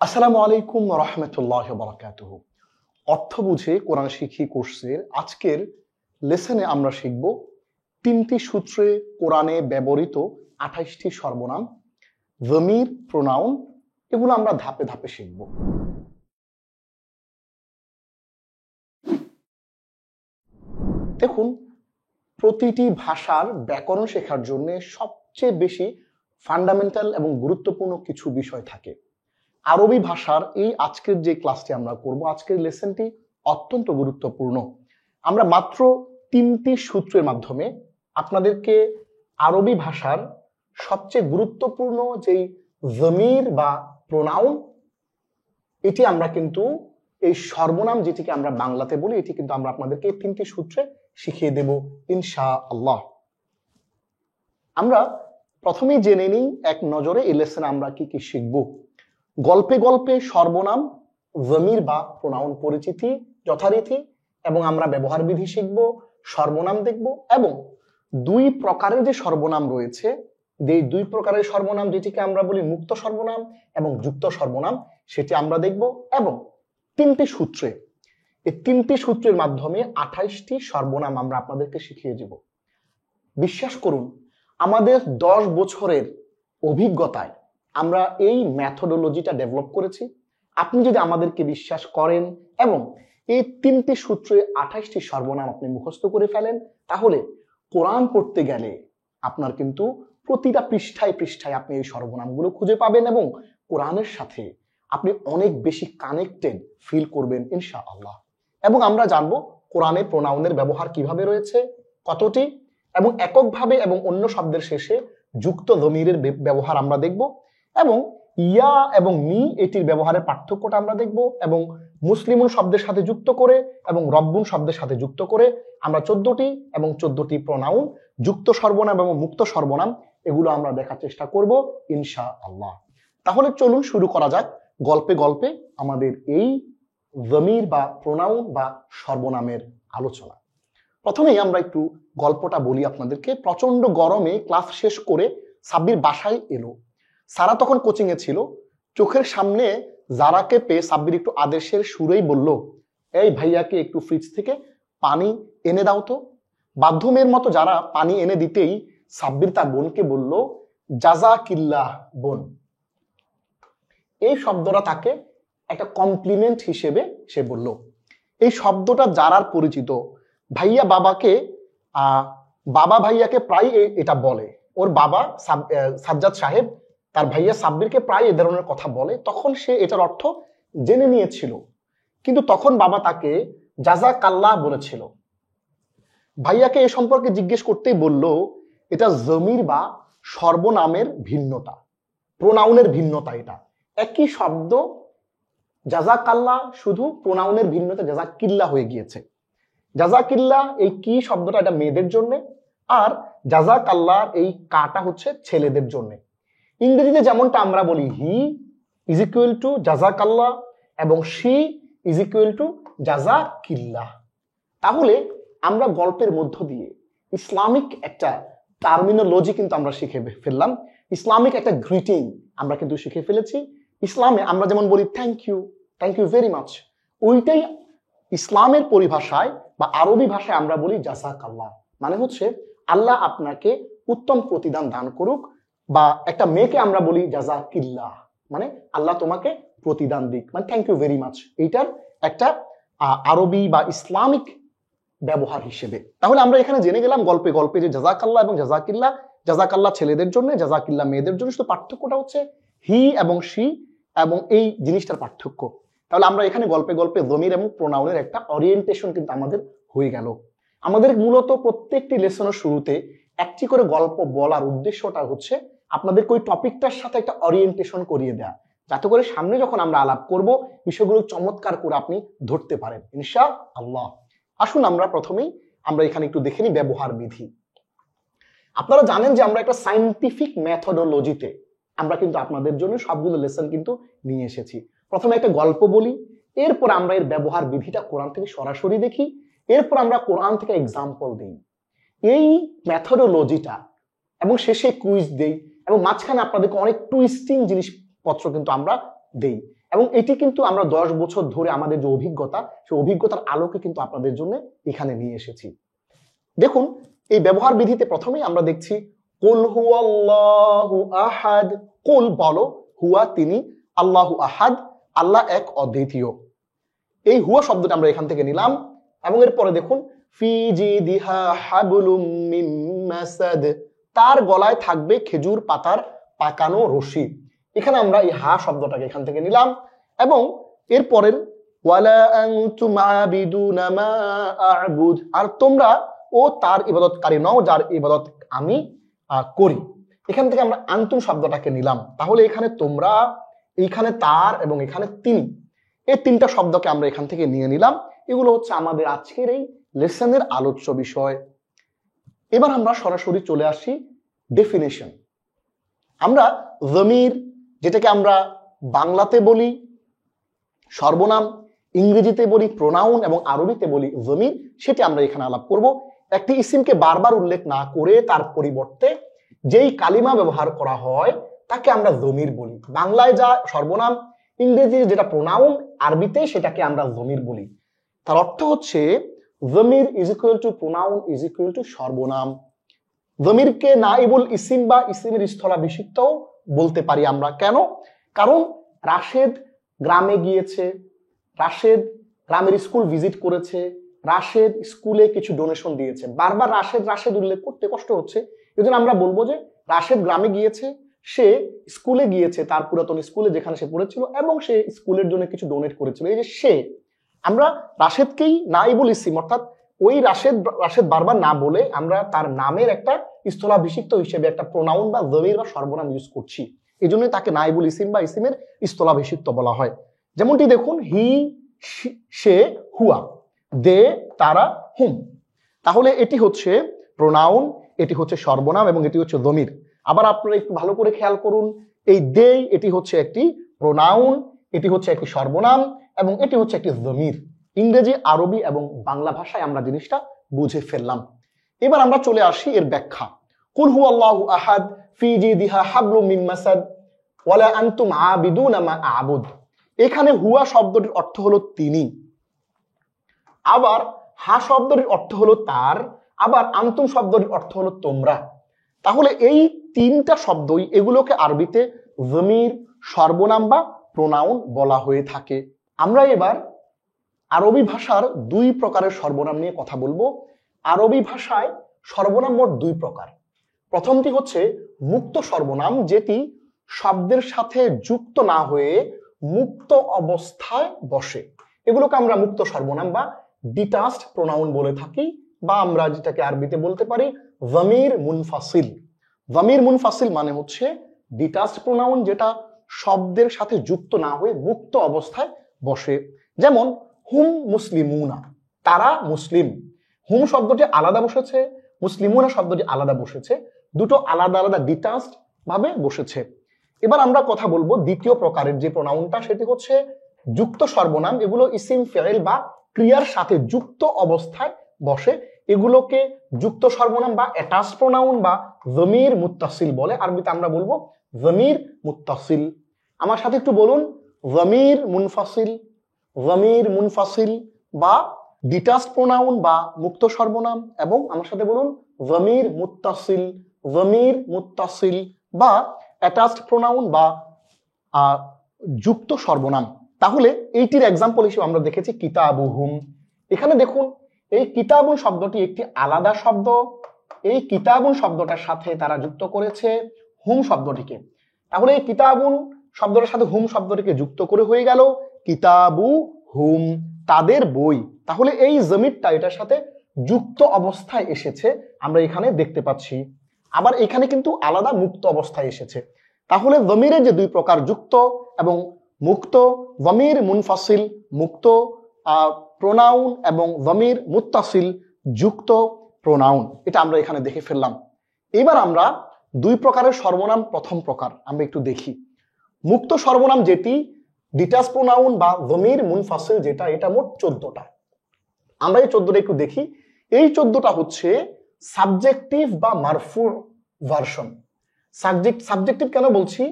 আসসালামু আলাইকুম ওয়া রাহমাতুল্লাহি ওয়া বারাকাতুহু। অর্থ বুঝে কোরআন শিখি কোর্সের আজকের লেসনে আমরা শিখব তিনটি সূত্রে কোরআনে ব্যবহৃত 28টি সর্বনাম, যমির, প্রোনাউন, এগুলো আমরা ধাপে ধাপে শিখব। দেখুন, প্রতিটি ভাষার ব্যাকরণ শেখার জন্য সবচেয়ে বেশি ফান্ডামেন্টাল এবং গুরুত্বপূর্ণ কিছু বিষয় থাকে। আরবি ভাষার এই আজকের যে ক্লাসটি আমরা করব, আজকের লেসনটি অত্যন্ত গুরুত্বপূর্ণ। আমরা মাত্র তিনটি সূত্রের মাধ্যমে আপনাদেরকে আরবি ভাষার সবচেয়ে গুরুত্বপূর্ণ যেই যমির বা প্রোনাউন, এটি আমরা কিন্তু এই সর্বনাম যেটিকে আমরা বাংলাতে বলি, এটি কিন্তু আমরা আপনাদেরকে এই তিনটি সূত্রে শিখিয়ে দেব ইনশাআল্লাহ। আমরা প্রথমেই জেনে নিই এক নজরে এই লেসনে আমরা কি কি শিখব। গল্পে গল্পে সর্বনাম, যমির বা প্রোনাউন পরিচিতি যথারীতি, এবং আমরা ব্যবহার বিধি শিখব, সর্বনাম দেখব, এবং দুই প্রকারের যে সর্বনাম রয়েছে, এই দুই প্রকারের সর্বনাম যেটিকে আমরা বলি মুক্ত সর্বনাম এবং যুক্ত সর্বনাম, সেটি আমরা দেখব। এবং তিনটি সূত্রে, এই তিনটি সূত্রের মাধ্যমে 28টি সর্বনাম আমরা আপনাদেরকে শিখিয়ে দেব। বিশ্বাস করুন, আমাদের 10 বছরের অভিজ্ঞতায় আমরা এই মেথোডোলজিটা ডেভেলপ করেছি। আপনি যদি আমাদেরকে বিশ্বাস করেন এবং এই তিনটি সূত্রে 28টি সর্বনাম আপনি মুখস্থ করে ফেলেন, তাহলে কোরআন পড়তে গেলে আপনার কিন্তু প্রতিটা পৃষ্ঠায় পৃষ্ঠায় আপনি এই সর্বনামগুলো খুঁজে পাবেন এবং কোরআনের সাথে আপনি অনেক বেশি কানেক্টেড ফিল করবেন ইনশাআল্লাহ। এবং আমরা জানবো কোরআনে প্রোনাউনের ব্যবহার কিভাবে রয়েছে, কতটি, এবং এককভাবে এবং অন্য শব্দের শেষে যুক্ত যমিরের ব্যবহার আমরা দেখব, এবং ইয়া এবং নি এটির ব্যবহারের পার্থক্যটা আমরা দেখব, এবং মুসলিমুন শব্দের সাথে যুক্ত করে এবং রব্বুন শব্দের সাথে যুক্ত করে আমরা 14টি এবং 14টি প্রোনাউন, যুক্ত সর্বনাম এবং মুক্ত সর্বনাম, এগুলো আমরা দেখার চেষ্টা করব ইনশাআল্লাহ। তাহলে চলুন শুরু করা যাক গল্পে গল্পে আমাদের এই যমির বা প্রোনাউন বা সর্বনামের আলোচনা। প্রথমেই আমরা একটু গল্পটা বলি আপনাদেরকে। প্রচন্ড গরমে ক্লাস শেষ করে সাব্বির বাসায় এলো। সারা তখন কোচিং এ ছিল। চোখের সামনে জারাকে পেয়ে সাব্বির একটু আদেশের সুরেই বলল, এই ভাইয়াকে একটু ফ্রিজ থেকে পানি এনে দাও তো। বাধ্যমের মতো যারা পানি এনে দিতেই সাব্বির তার বোনকে বলল, জাযাকিল্লাহ বোন। এই শব্দটা তাকে একটা কমপ্লিমেন্ট হিসেবে সে বলল। এই শব্দটা যারার পরিচিত। ভাইয়া বাবাকে, বাবা ভাইয়াকে প্রায় এটা বলে। ওর বাবা সাজ্জাদ সাহেব তার ভাইয়া সাব্বিরকে প্রায় এ ধরনের কথা বলে। তখন সে এটার অর্থ জেনে নিয়েছিল, কিন্তু তখন বাবা তাকে জাযাকাল্লাহ বলেছিল। ভাইয়াকে এ সম্পর্কে জিজ্ঞেস করতেই বলল, এটা যমির বা সর্বনামের ভিন্নতা, প্রোনাউনের ভিন্নতা। এটা একই শব্দ জাযাকাল্লাহ, শুধু প্রোনাউনের ভিন্নতা জাযাকিল্লাহ হয়ে গিয়েছে। জাযাকিল্লাহ এই কি শব্দটা, এটা মেয়েদের জন্য, আর জাযাকাল্লাহ এই কাটা হচ্ছে ছেলেদের জন্য। ইংরেজিতে যেমনটা আমরা বলি হি ইজ ইকুয়াল টু জাযাকাল্লাহ এবং শি ইজ ইকুয়াল টু জাযাকিল্লাহ। তাহলে আমরা গল্পের মধ্য দিয়ে ইসলামিক একটা টার্মিনোলজি কিন্তু আমরা শিখে ফেললাম। ইসলামিক একটা গ্রিটিং আমরা কিন্তু শিখে ফেলেছি। ইসলামে আমরা যেমন বলি থ্যাংক ইউ ভেরি মাচ, ওইটাই ইসলামের পরিভাষায় বা আরবি ভাষায় আমরা বলি জাযাকাল্লাহ। মানে হচ্ছে আল্লাহ আপনাকে উত্তম প্রতিদান দান করুক, বা একটা মেয়েকে আমরা বলি জাযাকিল্লাহ, মানে আল্লাহ তোমাকে প্রতিদান দিক, মানে থ্যাংক ইউ ভেরি মাচ। এইটার একটা আরবি বা ইসলামিক ব্যবহার হিসেবে। তাহলে আমরা এখানে জেনে গেলাম গল্পে গল্পে যে জাযাকাল্লাহ এবং জাযাকিল্লাহ, জাযাকাল্লাহ ছেলেদের জন্য, জাযাকিল্লাহ মেয়েদের জন্য। শুধু পার্থক্যটা হচ্ছে হি এবং শি এবং এই জিনিসটার পার্থক্য। তাহলে আমরা এখানে গল্পে গল্পে যমির এবং প্রোনাউনের একটা ওরিয়েন্টেশন কিন্তু আমাদের হয়ে গেল। আমাদের মূলত প্রত্যেকটি লেসনের শুরুতে একটি করে গল্প বলার উদ্দেশ্যটা হচ্ছে আপনাদেরকে ওই টপিকটার সাথে একটা ওরিয়েন্টেশন করিয়ে দেয়া, যাতে করে সামনে যখন আমরা আলাপ করব বিষয়গুলো চমৎকার করে আপনি ধরতে পারেন ইনশাআল্লাহ। আসুন আমরা প্রথমেই আমরা এখানে একটু দেখে নিই ব্যবহার বিধি। আপনারা জানেন যে আমরা একটা সায়েন্টিফিক মেথোডোলজিতে আমরা কিন্তু আপনাদের জন্য সবগুলো লেসন কিন্তু নিয়ে এসেছি। প্রথমে একটা গল্প বলি, এরপর আমরা এর ব্যবহার বিধিটা কোরআন থেকে সরাসরি দেখি, এরপর আমরা কোরআন থেকে এক্সাম্পল দিই। এই মেথোডোলজিটা এবং শেষে কুইজ দেই, এবং মাঝখানে আপনাদেরকে অনেক টুইস্টিং জিনিসপত্র কিন্তু আমরা দেই। এবং এটি কিন্তু আমরা 10 বছর ধরে আমাদের যে অভিজ্ঞতা, সেই অভিজ্ঞতার আলোকে কিন্তু আপনাদের জন্য এখানে নিয়ে এসেছি। দেখুন, এই ব্যবহার বিধিতে প্রথমেই আমরা দেখছি কুল হুয়াল্লাহু আহাদ। কুল বলো, হুয়া তিনি, আল্লাহু আহাদ আল্লাহ এক অদ্বিতীয়। এই হুয়া শব্দটা আমরা এখান থেকে নিলাম এবং এরপরে দেখুন ফি জিদিহা হাবলুম মিন মাসাদ, তার গলায় থাকবে খেজুর পাতার পাকানো রশি। এখানে আমরা এই হা শব্দটাকে এখান থেকে নিলাম এবং এরপরের ওয়ালা আনতুম আবিদুনা মা আ'বুদ, আর তোমরা ও তার ইবাদতকারী নও যার ইবাদত আমি করি। এখান থেকে আমরা আনতুম শব্দটাকে নিলাম। তাহলে এখানে তোমরা, এইখানে তার এবং এখানে তিনি, এই তিনটা শব্দকে আমরা এখান থেকে নিয়ে নিলাম। এগুলো হচ্ছে আমাদের আজকের এই লেসনের আলোচ্য বিষয়। এবার আমরা সরাসরি চলে আসি ডেফিনেশন। আমরা জমির, যেটাকে আমরা বাংলাতে বলি সর্বনাম, ইংরেজিতে বলি প্রোনাউন এবং আরবিতে বলি জমির, সেটি আমরা এখানে আলাপ করব। একটি ইসিমকে বারবার উল্লেখ না করে তার পরিবর্তে যেই কালিমা ব্যবহার করা হয় তাকে আমরা জমির বলি। বাংলায় যা সর্বনাম, ইংরেজি যেটা প্রোনাউন, আরবিতে সেটাকে আমরা জমির বলি। তার অর্থ হচ্ছে জমির is equal two pronoun is equal two সর্বনাম। জমিরকে নাইবুল ইসিম বা ইসিমের স্থলাভিষিক্তও বলতে পারি আমরা। কেন? কারণ রাশেদ গ্রামে গিয়েছে, রাশেদ গ্রামের স্কুল ভিজিট করেছে, রাশেদ স্কুলে কিছু ডোনেশন দিয়েছে। বারবার রাশেদ রাশেদ উল্লেখ করতে কষ্ট হচ্ছে, এজন্য আমরা বলবো যে রাশেদ গ্রামে গিয়েছে, সে স্কুলে গিয়েছে, তার পুরাতন স্কুলে যেখানে সে পড়েছিল, এবং সে স্কুলের জন্য কিছু ডোনেট করেছিল। এই যে সে, আমরা রাশেদকেই নাইবুল ইসিম অর্থাৎ ওই রাশেদ বারবার না বলে আমরা তার নামের একটা স্থলাভিষিক্ত হিসেবে একটা প্রোনাউন বা জমির বা সর্বনাম ইউজ করছি। এই জন্যই তাকে নাইবুল ইসিম বা ইসিমের স্থলাভিষিক্ত বলা হয়। যেমনটি দেখুন, হি সে হুয়া, দে তারা হুম। তাহলে এটি হচ্ছে প্রোনাউন, এটি হচ্ছে সর্বনাম এবং এটি হচ্ছে জমির। আবার আপনারা একটু ভালো করে খেয়াল করুন, এই দে এটি হচ্ছে একটি প্রোনাউন, এটি হচ্ছে একটি সর্বনাম এবং এটি হচ্ছে একটি জমির। ইংরেজি, আরবি এবং বাংলা ভাষায় আমরা জিনিসটা বুঝে ফেললাম। এবার আমরা চলে আসি এর ব্যাখ্যা। কুল হুয়াল্লাহু আহাদ ফি জিদিহা হাবলুম মিন মাসাদ ওয়ালা আনতুম আবিদুনা মা আ'বুদ। এখানে হুয়া শব্দটির অর্থ হলো তিনি, আবার হা শব্দটির অর্থ হলো তার, আবার আনতুম শব্দটির অর্থ হলো তোমরা। তাহলে এই তিনটা শব্দই, এগুলোকে আরবিতে জমির, সর্বনাম বা প্রোনাউন বলা হয়ে থাকে। আমরা এবার আরবি ভাষার দুই প্রকারের সর্বনাম নিয়ে কথা বলবো। আরবি ভাষায় সর্বনাম মোট দুই প্রকার। প্রথমটি হচ্ছে মুক্ত সর্বনাম, যেটি শব্দের সাথে যুক্ত না হয়ে মুক্ত অবস্থায় বসে। এগুলোকে আমরা মুক্ত সর্বনাম বা ডিটাচড প্রোনাউন বলে থাকি, বা আমরা যেটাকে আরবিতে বলতে পারি জমির মুনফাসিল। জমির মুনফাসিল মানে হচ্ছে ডিটাচড প্রোনাউন, যেটা শব্দের সাথে যুক্ত না হয়ে মুক্ত অবস্থায় বসে। যেমন হুম মুসলিমুনা, তারা মুসলিম। হুম শব্দটি আলাদা বসেছে, মুসলিমুনা শব্দটি আলাদা বসেছে, দুটো আলাদা আলাদা ডিটাচড ভাবে বসেছে। এবার আমরা কথা বলবো দ্বিতীয় প্রকারের যে প্রোনাউনটা, সেটি হচ্ছে যুক্ত সর্বনাম। এগুলো ইসিম, ফেইল বা ক্রিয়ার সাথে যুক্ত অবস্থায় বসে। এগুলোকে যুক্ত সর্বনাম বা অ্যাটাচড প্রোনাউন বা জমির মুত্তাসিল বলে। আরবিতে আমরা বলবো জমির মুত্তাসিল। আমার সাথে একটু বলুন, জমির মুনফাসিল, জমির মুনফাসিল বা ডিটাচড প্রোনাউন বা মুক্ত সর্বনাম, এবং আমার সাথে বলুন জমির মুত্তাসিল, জমির মুত্তাসিল বা অ্যাটাচড প্রোনাউন বা যুক্ত সর্বনাম। তাহলে এইটির এক্সাম্পল হিসেবে আমরা দেখেছি কিতাবুহুম। এখানে দেখুন, এই কিতাবুন শব্দটি একটি আলাদা শব্দ। এই কিতাবুন শব্দটার সাথে তারা যুক্ত করেছে হুম শব্দটিকে। তাহলে এই কিতাবুন শব্দটার সাথে হুম শব্দটিকে যুক্ত করে হয়ে গেল কিতাবু হুম, তাদের বই। তাহলে এই জমিরটা এটার সাথে যুক্ত অবস্থায় এসেছে, আমরা এখানে দেখতে পাচ্ছি। আবার এখানে কিন্তু আলাদা মুক্ত অবস্থায় এসেছে। তাহলে জমিরের যে দুই প্রকার, যুক্ত এবং মুক্ত, জমির মুনফাসিল মুক্ত প্রোনাউন এবং জমির মুত্তাসিল যুক্ত প্রোনাউন, এটা আমরা এখানে দেখে ফেললাম। এবার আমরা দুই প্রকারের সর্বনাম, প্রথম প্রকার আমরা একটু দেখি। মুক্ত সর্বনাম যেটি ডিটাচ প্রোনাউন বা জমির মুনফাসিল যেটা, এটা মোট 14টা। আমরা এই 14টা একটু দেখি। এই 14টা হচ্ছে সাবজেক্টিভ বা মারফু ভার্সন। সাবজেক্টিভ কেন বলছি?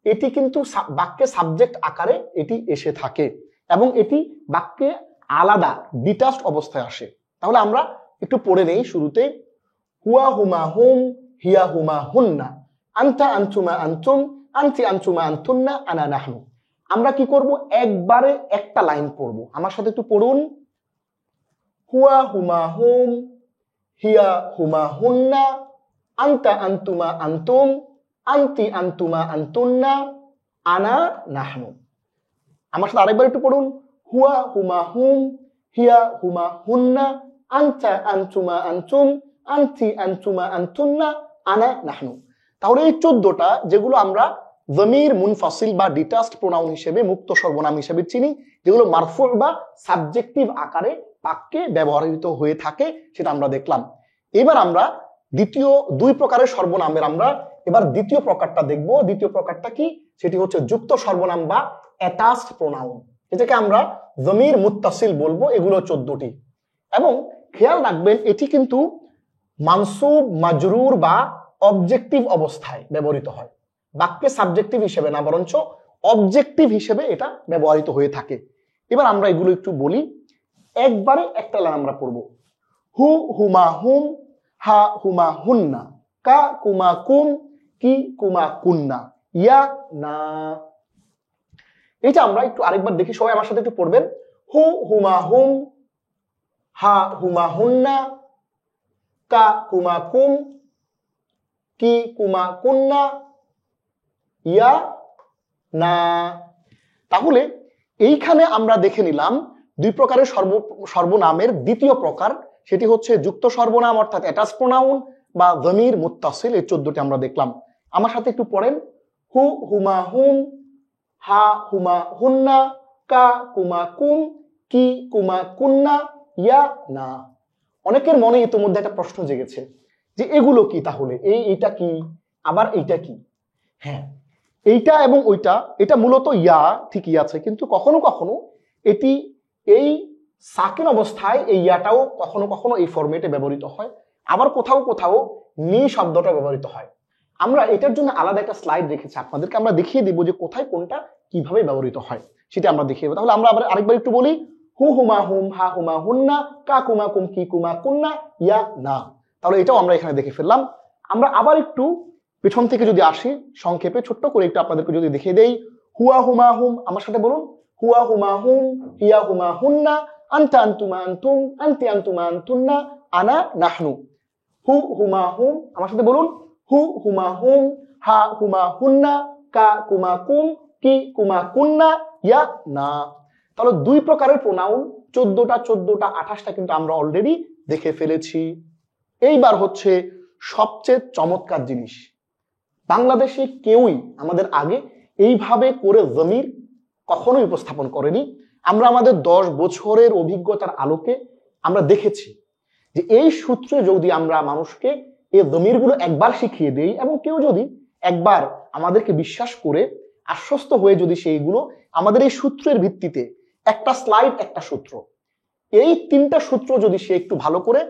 এটি কিন্তু বাক্যে সাবজেক্ট আকারে এটি এসে থাকে এবং এটি বাক্যে আলাদা ডিটাচড অবস্থায় আসে। তাহলে আমরা একটু পড়ে নেই শুরুতে, হুয়া হুমা হুম, হিয়া হুমা হুন্না, আনতা আনতুমা আনতুম, আনতি আনতুমা আনতুন্না, আনা নাহনু। আমরা কি করব, একবারে একটা লাইন পড়ব। আমার সাথে একটু পড়ুন, হুয়া হুমা হুম, হিয়া হুমা হুন্না, আনতা আনতুমা আনতুম, আনতি আনতুমা আনতুন্না, আনা নাহনু। আমার সাথে আরেকবার একটু পড়ুন, হুয়া হুমা হুম, হিয়া হুমা হুন্না, আনতা আনতুমা আনতুম, আনতি আনতুমা আনতুন্না, আনা নাহনু। তাহলে এই 14টা যেগুলো আমরা যমির মুনফাসিল বা ডিটাচড প্রোনাউন হিসেবে, মুক্ত সর্বনাম হিসেবে চিনি, যেগুলো মারফু বা সাবজেক্টিভ আকারে বাক্যে ব্যবহৃত হয়ে থাকে, সেটা আমরা দেখলাম। এবার আমরা দ্বিতীয় 2 প্রকারের সর্বনামের আমরা এবার দ্বিতীয় প্রকারটা দেখব। দ্বিতীয় প্রকারটা কি, সেটি হচ্ছে যুক্ত সর্বনাম বা অ্যাটাচড প্রোনাউন, এটাকে আমরা যমির মুত্তাসিল বলবো। এগুলো 14টি, এবং খেয়াল রাখবেন এটি কিন্তু মানসুব, মাজরুর বা অবজেক্টিভ অবস্থায় ব্যবহৃত হয়, বাক্যে সাবজেক্টিভ হিসেবে না, বরঞ্চ অবজেক্টিভ হিসেবে এটা ব্যবহৃত হয়ে থাকে। এবার আমরা এগুলো একটু বলি, একবারে একটা লাইন আমরা পড়ব, হু হুমা হুম, হা হুমা হুন্না, কা কুমা কুম, কি কুমা কুন্না, ইয়া না। এটা আমরা একটু আরেকবার দেখি, সবাই আমার সাথে একটু পড়বেন, হু হুমা হুম, হা হুমা হুন্না, কা কুমা কুম, কি কুমা কুন্না, ইয়া না। তাহলে এইখানে আমরা দেখে নিলাম 2 প্রকারের সর্বনামের দ্বিতীয় প্রকার, সেটি হচ্ছে যুক্ত সর্বনাম অর্থাৎ অ্যাটাচ প্রোনাউন বা যমির মুত্তাসিল। এই 14টি আমরা দেখলাম। আমার সাথে একটু পড়েন, হু হুমা হুম, হা হুমা হুন্না, কা কুমা কুম, কি কুমা কুন্না, ইয়া না। অনেকের মনে ইতিমধ্যে একটা প্রশ্ন জেগেছে যে এগুলো কি, তাহলে এইটা কি, আবার এইটা কি? হ্যাঁ, এইটা এবং ওইটা, এটা মূলত ইয়া ঠিকই আছে, কিন্তু কখনো কখনো এটি এই সাকিন অবস্থায় এই ইয়াটাও কখনো কখনো এই ফরম্যাটে ব্যবহৃত হয়, আবার কোথাও কোথাও নি শব্দটা ব্যবহৃত হয়। আমরা এটার জন্য আলাদা একটা স্লাইড রেখেছি আপনাদেরকে, আমরা দেখিয়ে দিব যে কোথায় কোনটা কিভাবে ব্যবহৃত হয়, সেটা আমরা দেখিয়ে দেবো। তাহলে আমরা আবার আরেকবার একটু বলি, হু হুমা হুম, হা হুমা হুন্না, কা কুমা কুম, কি কুমা কুন্না, ইয়া না। তাহলে এটাও আমরা এখানে দেখে ফেললাম। আমরা আবার একটু পেছন থেকে যদি আসি, সংক্ষেপে ছোট্ট করে একটু আপনাদেরকে যদি দেখিয়ে দেই, হুয়া হুমা হুম, আমার সাথে বলুন, হুয়া হুমা হুম, হিয়া হুমা হুন্না, আনতা আনতুমা আনতুম, আনতি আনতুমা আনতুন্না, আনা নাহনু। হু হুমা হুম, আমার সাথে বলুন, হু হুমা হুম, হা হুমা হুন্না, কা কুমা কুম, কি কুমা কুন্না, ইয়া না। তাহলে 2 প্রকারের প্রোনাউন, 14টা 28টা কিন্তু আমরা অলরেডি দেখে ফেলেছি। এইবার হচ্ছে সবচেয়ে চমৎকার জিনিস, বাংলাদেশে কেউই আমাদের আগে এইভাবে করে যমির কখনোই উপস্থাপন করেনি। আমরা আমাদের 10 বছরের অভিজ্ঞতার আলোকে আমরা দেখেছি যে এই সূত্রে যদি আমরা মানুষকে এই যমিরগুলো একবার শিখিয়ে দেই, এবং কেউ যদি একবার আমাদেরকে বিশ্বাস করে আশ্বস্ত হয়ে যদি সেইগুলো আমাদের এই সূত্রের ভিত্তিতে, একটা স্লাইড একটা সূত্র, এই 3টা সূত্র যদি সে একটু ভালো করে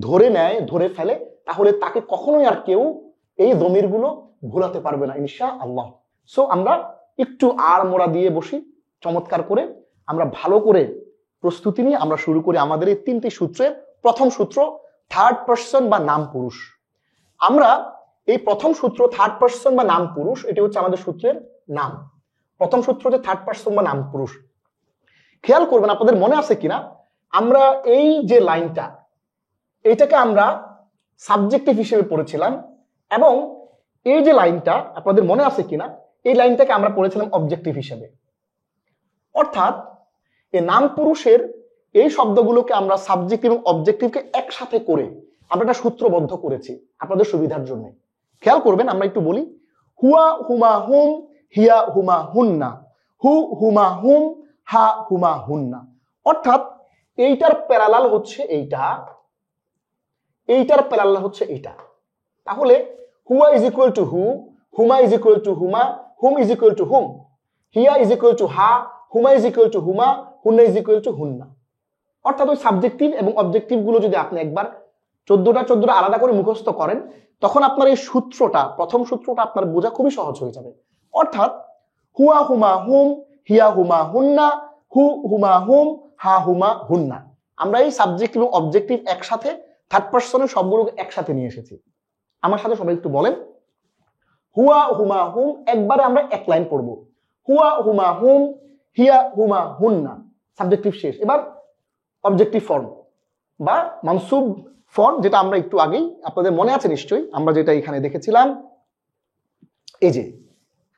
ধরে নেয়, ধরে ফেলে, তাহলে তাকে কখনোই আর কেউ এই যমিরগুলো ভুলাতে পারবে না ইনশাআল্লাহ। সো আমরা একটু আড়মোড়া দিয়ে বসি, চমৎকার করে আমরা ভালো করে প্রস্তুতি নিয়ে আমরা শুরু করি আমাদের এই 3টি সূত্রের প্রথম সূত্র, থার্ড পারসন বা নাম পুরুষ। আমরা এই প্রথম সূত্র থার্ড পারসন বা নাম পুরুষ, এটি হচ্ছে আমাদের সূত্রের নাম। প্রথম সূত্র হচ্ছে থার্ড পারসন বা নাম পুরুষ। খেয়াল করবেন আপনাদের মনে আছে কিনা, আমরা এই যে লাইনটা, এইটাকে আমরা সাবজেক্টিভ হিসেবে পড়েছিলাম, এবং এই যে লাইনটা আপনাদের মনে আছে কিনা, এই লাইনটাকে আমরা পড়েছিলাম অবজেক্টিভ হিসেবে। অর্থাৎ এই নাম পুরুষের এই শব্দগুলোকে আমরা সাবজেক্ট এবং অবজেক্টিভকে একসাথে করে আমরা একটা সূত্রবদ্ধ করেছি আপনাদের সুবিধার জন্য। খেয়াল করবেন, আমরা একটু বলি, হুয়া হুমা হুম, হিয়া হুমা হুন্না, হু হুমা হুম, হা হুমা হুন্না। অর্থাৎ এইটার প্যারালাল হচ্ছে এইটা, এইটার প্যারালাল হচ্ছে এইটা। তাহলে হুয়া ইজ ইকুয়াল টু হু, হুমা ইজ ইকুয়াল টু হুমা, হুম ইজ ইকুয়াল টু হুম, হিয়া ইজ ইকুয়াল টু হা, হুমা ইজ ইকুয়াল টু হুমা, হুন্না ইজ ইকুয়াল টু হুন্না। অর্থাৎ ওই সাবজেক্টিভ এবং অবজেক্টিভ গুলো যদি আপনি একবার 14টা আলাদা করে মুখস্থ করেন, তখন আপনার এই সূত্রটা, প্রথম সূত্রটা আপনার বোঝা খুবই সহজ হয়ে যাবে। অর্থাৎ হুয়া হুমা হুম, হিয়া হুমা হুন্না, হু হুমা হুম, হা হুমা হুন্না। আমরা এই সাবজেক্ট এবং অবজেক্টিভ একসাথে থার্ড পার্সনের সবগুলো একসাথে নিয়ে এসেছি। আমার সাথে সবাই একটু বলেন, হুয়া হুমা হুম, একবারে আমরা এক লাইন পড়বো। হুয়া হুমা হুম, হিয়া হুমা হুন্না, সাবজেক্টিভ শেষ। এবার অবজেক্টিভ ফর্ম বা মানসুব ফর্ম, যেটা আমরা একটু আগেই, আপনাদের মনে আছে নিশ্চয়ই, আমরা যেটা এখানে দেখেছিলাম, এই যে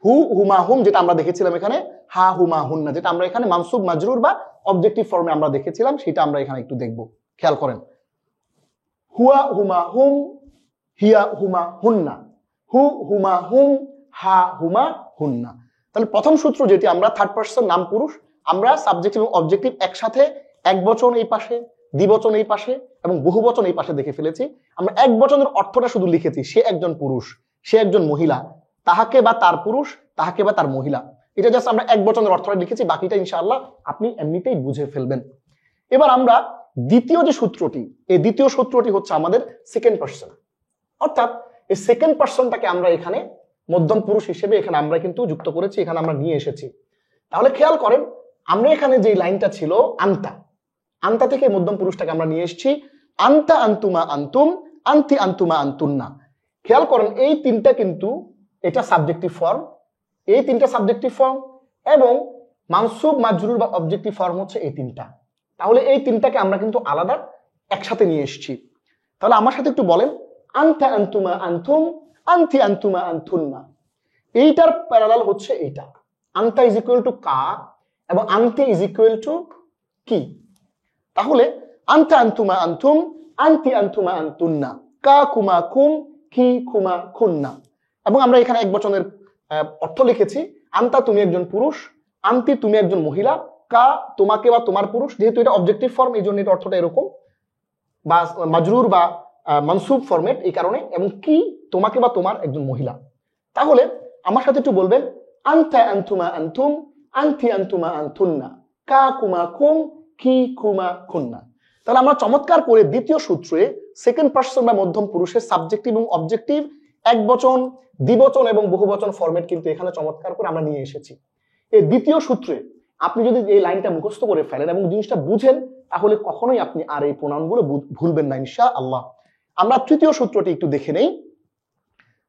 হু হুমা হুম যেটা আমরা দেখেছিলাম এখানে, হা হুমা হুন্না যেটা আমরা এখানে মানসুব মাজরুর বা অবজেক্টিভ ফর্মে আমরা দেখেছিলাম, সেটা আমরা এখানে একটু দেখব। খেয়াল করেন, হুয়া হুমা হুম, হিয়া হুমা হুন্না, হু হুমা হুম, হা হুমা হুন্না। তাহলে প্রথম সূত্র যেটি, আমরা থার্ড পারসন নাম পুরুষ, আমরা সাবজেক্ট এবং অবজেক্টিভ একসাথে এক বচন এই পাশে, দ্বিবচন এই পাশে এবং বহুবচন এই পাশে দেখে ফেলেছি। আমরা এক বচনের অর্থটা শুধু লিখেছি, সে একজন পুরুষ, সে একজন মহিলা, তাহাকে বা তার পুরুষ, তাহাকে বা তার মহিলা। এটা জাস্ট আমরা এক বচনের অর্থটা লিখেছি, বাকিটা ইনশাআল্লাহ আপনি এমনিতেই বুঝে ফেলবেন। এবার আমরা দ্বিতীয় যে সূত্রটি, এই দ্বিতীয় সূত্রটি হচ্ছে আমাদের সেকেন্ড পারসন, অর্থাৎ এই সেকেন্ড পারসনটাকে আমরা এখানে মধ্যম পুরুষ হিসেবে এখানে আমরা কিন্তু যুক্ত করেছি, এখানে আমরা নিয়ে এসেছি। তাহলে খেয়াল করেন, আমরা এখানে যে লাইনটা ছিল আন্তা, আন্তা থেকে মধ্যম পুরুষটাকে আমরা নিয়ে এসেছি আন্তা আন্তুমা আন্তুম, আন্তি আন্তুমা আন্তুন্না। খেয়াল করেন এই তিনটা কিন্তু এটা সাবজেক্টিভ ফর্ম, এই তিনটা সাবজেক্টিভ ফর্ম এবং মানসুব মাজরুর বা অবজেক্টিভ ফর্ম হচ্ছে এই তিনটা। তাহলে এই তিনটাকে আমরা কিন্তু আলাদা একসাথে নিয়ে এসেছি। তাহলে আমার সাথে একটু বলেন, আন্তা আন্তুমা আন্তুম, আন্তি আন্তুমা আন্তুন্না। এইটার প্যারালাল হচ্ছে এইটা, আন্তা ইজ ইকুয়াল টু কা এবং আন্তি ইজ ইকুয়াল টু কি। তাহলে আন্তা আন্তুমা আন্তুম, আন্তি আন্তুমা আন্তুন্না, কা কুমা কুম, কি কুমা খুন্না। এবং আমরা এখানে এক বচনের অর্থ লিখেছি, আন্তা তুমি একজন পুরুষ, আন্তি তুমি একজন মহিলা, কা তোমাকে বা তোমার পুরুষ, যেহেতু এটা অবজেক্টিভ ফর্ম এই জন্য এটা অর্থটা এরকম, বা মাজরুর বা মানসুব ফরম্যাট এই কারণে, এবং কি তোমাকে বা তোমার একজন মহিলা। তাহলে আমার সাথে একটু বলবেন, আন্তা আন্তুমা আন্তুম, আন্তি আন্তুমা আন্তুন্না, কা কুমা কুম, কি কুমা খুন্না। তাহলে আমরা চমৎকার করে দ্বিতীয় সূত্রে সেকেন্ড পারসন বা মধ্যম পুরুষের সাবজেক্টিভ এবং অবজেক্টিভ এক বচন, দ্বিবচন এবং বহুবচন ফরম্যাট কিন্তু এখানে চমৎকার করে আমরা নিয়ে এসেছি। এই দ্বিতীয় সূত্রে আপনি যদি এই লাইনটা মুখস্থ করে ফেলেন এবং জিনিসটা বুঝেন, তাহলে কখনোই আপনি আর এই প্রণামগুলো ভুলবেন না ইনশাআল্লাহ। আমরা তৃতীয় সূত্রটি একটু দেখে নেই।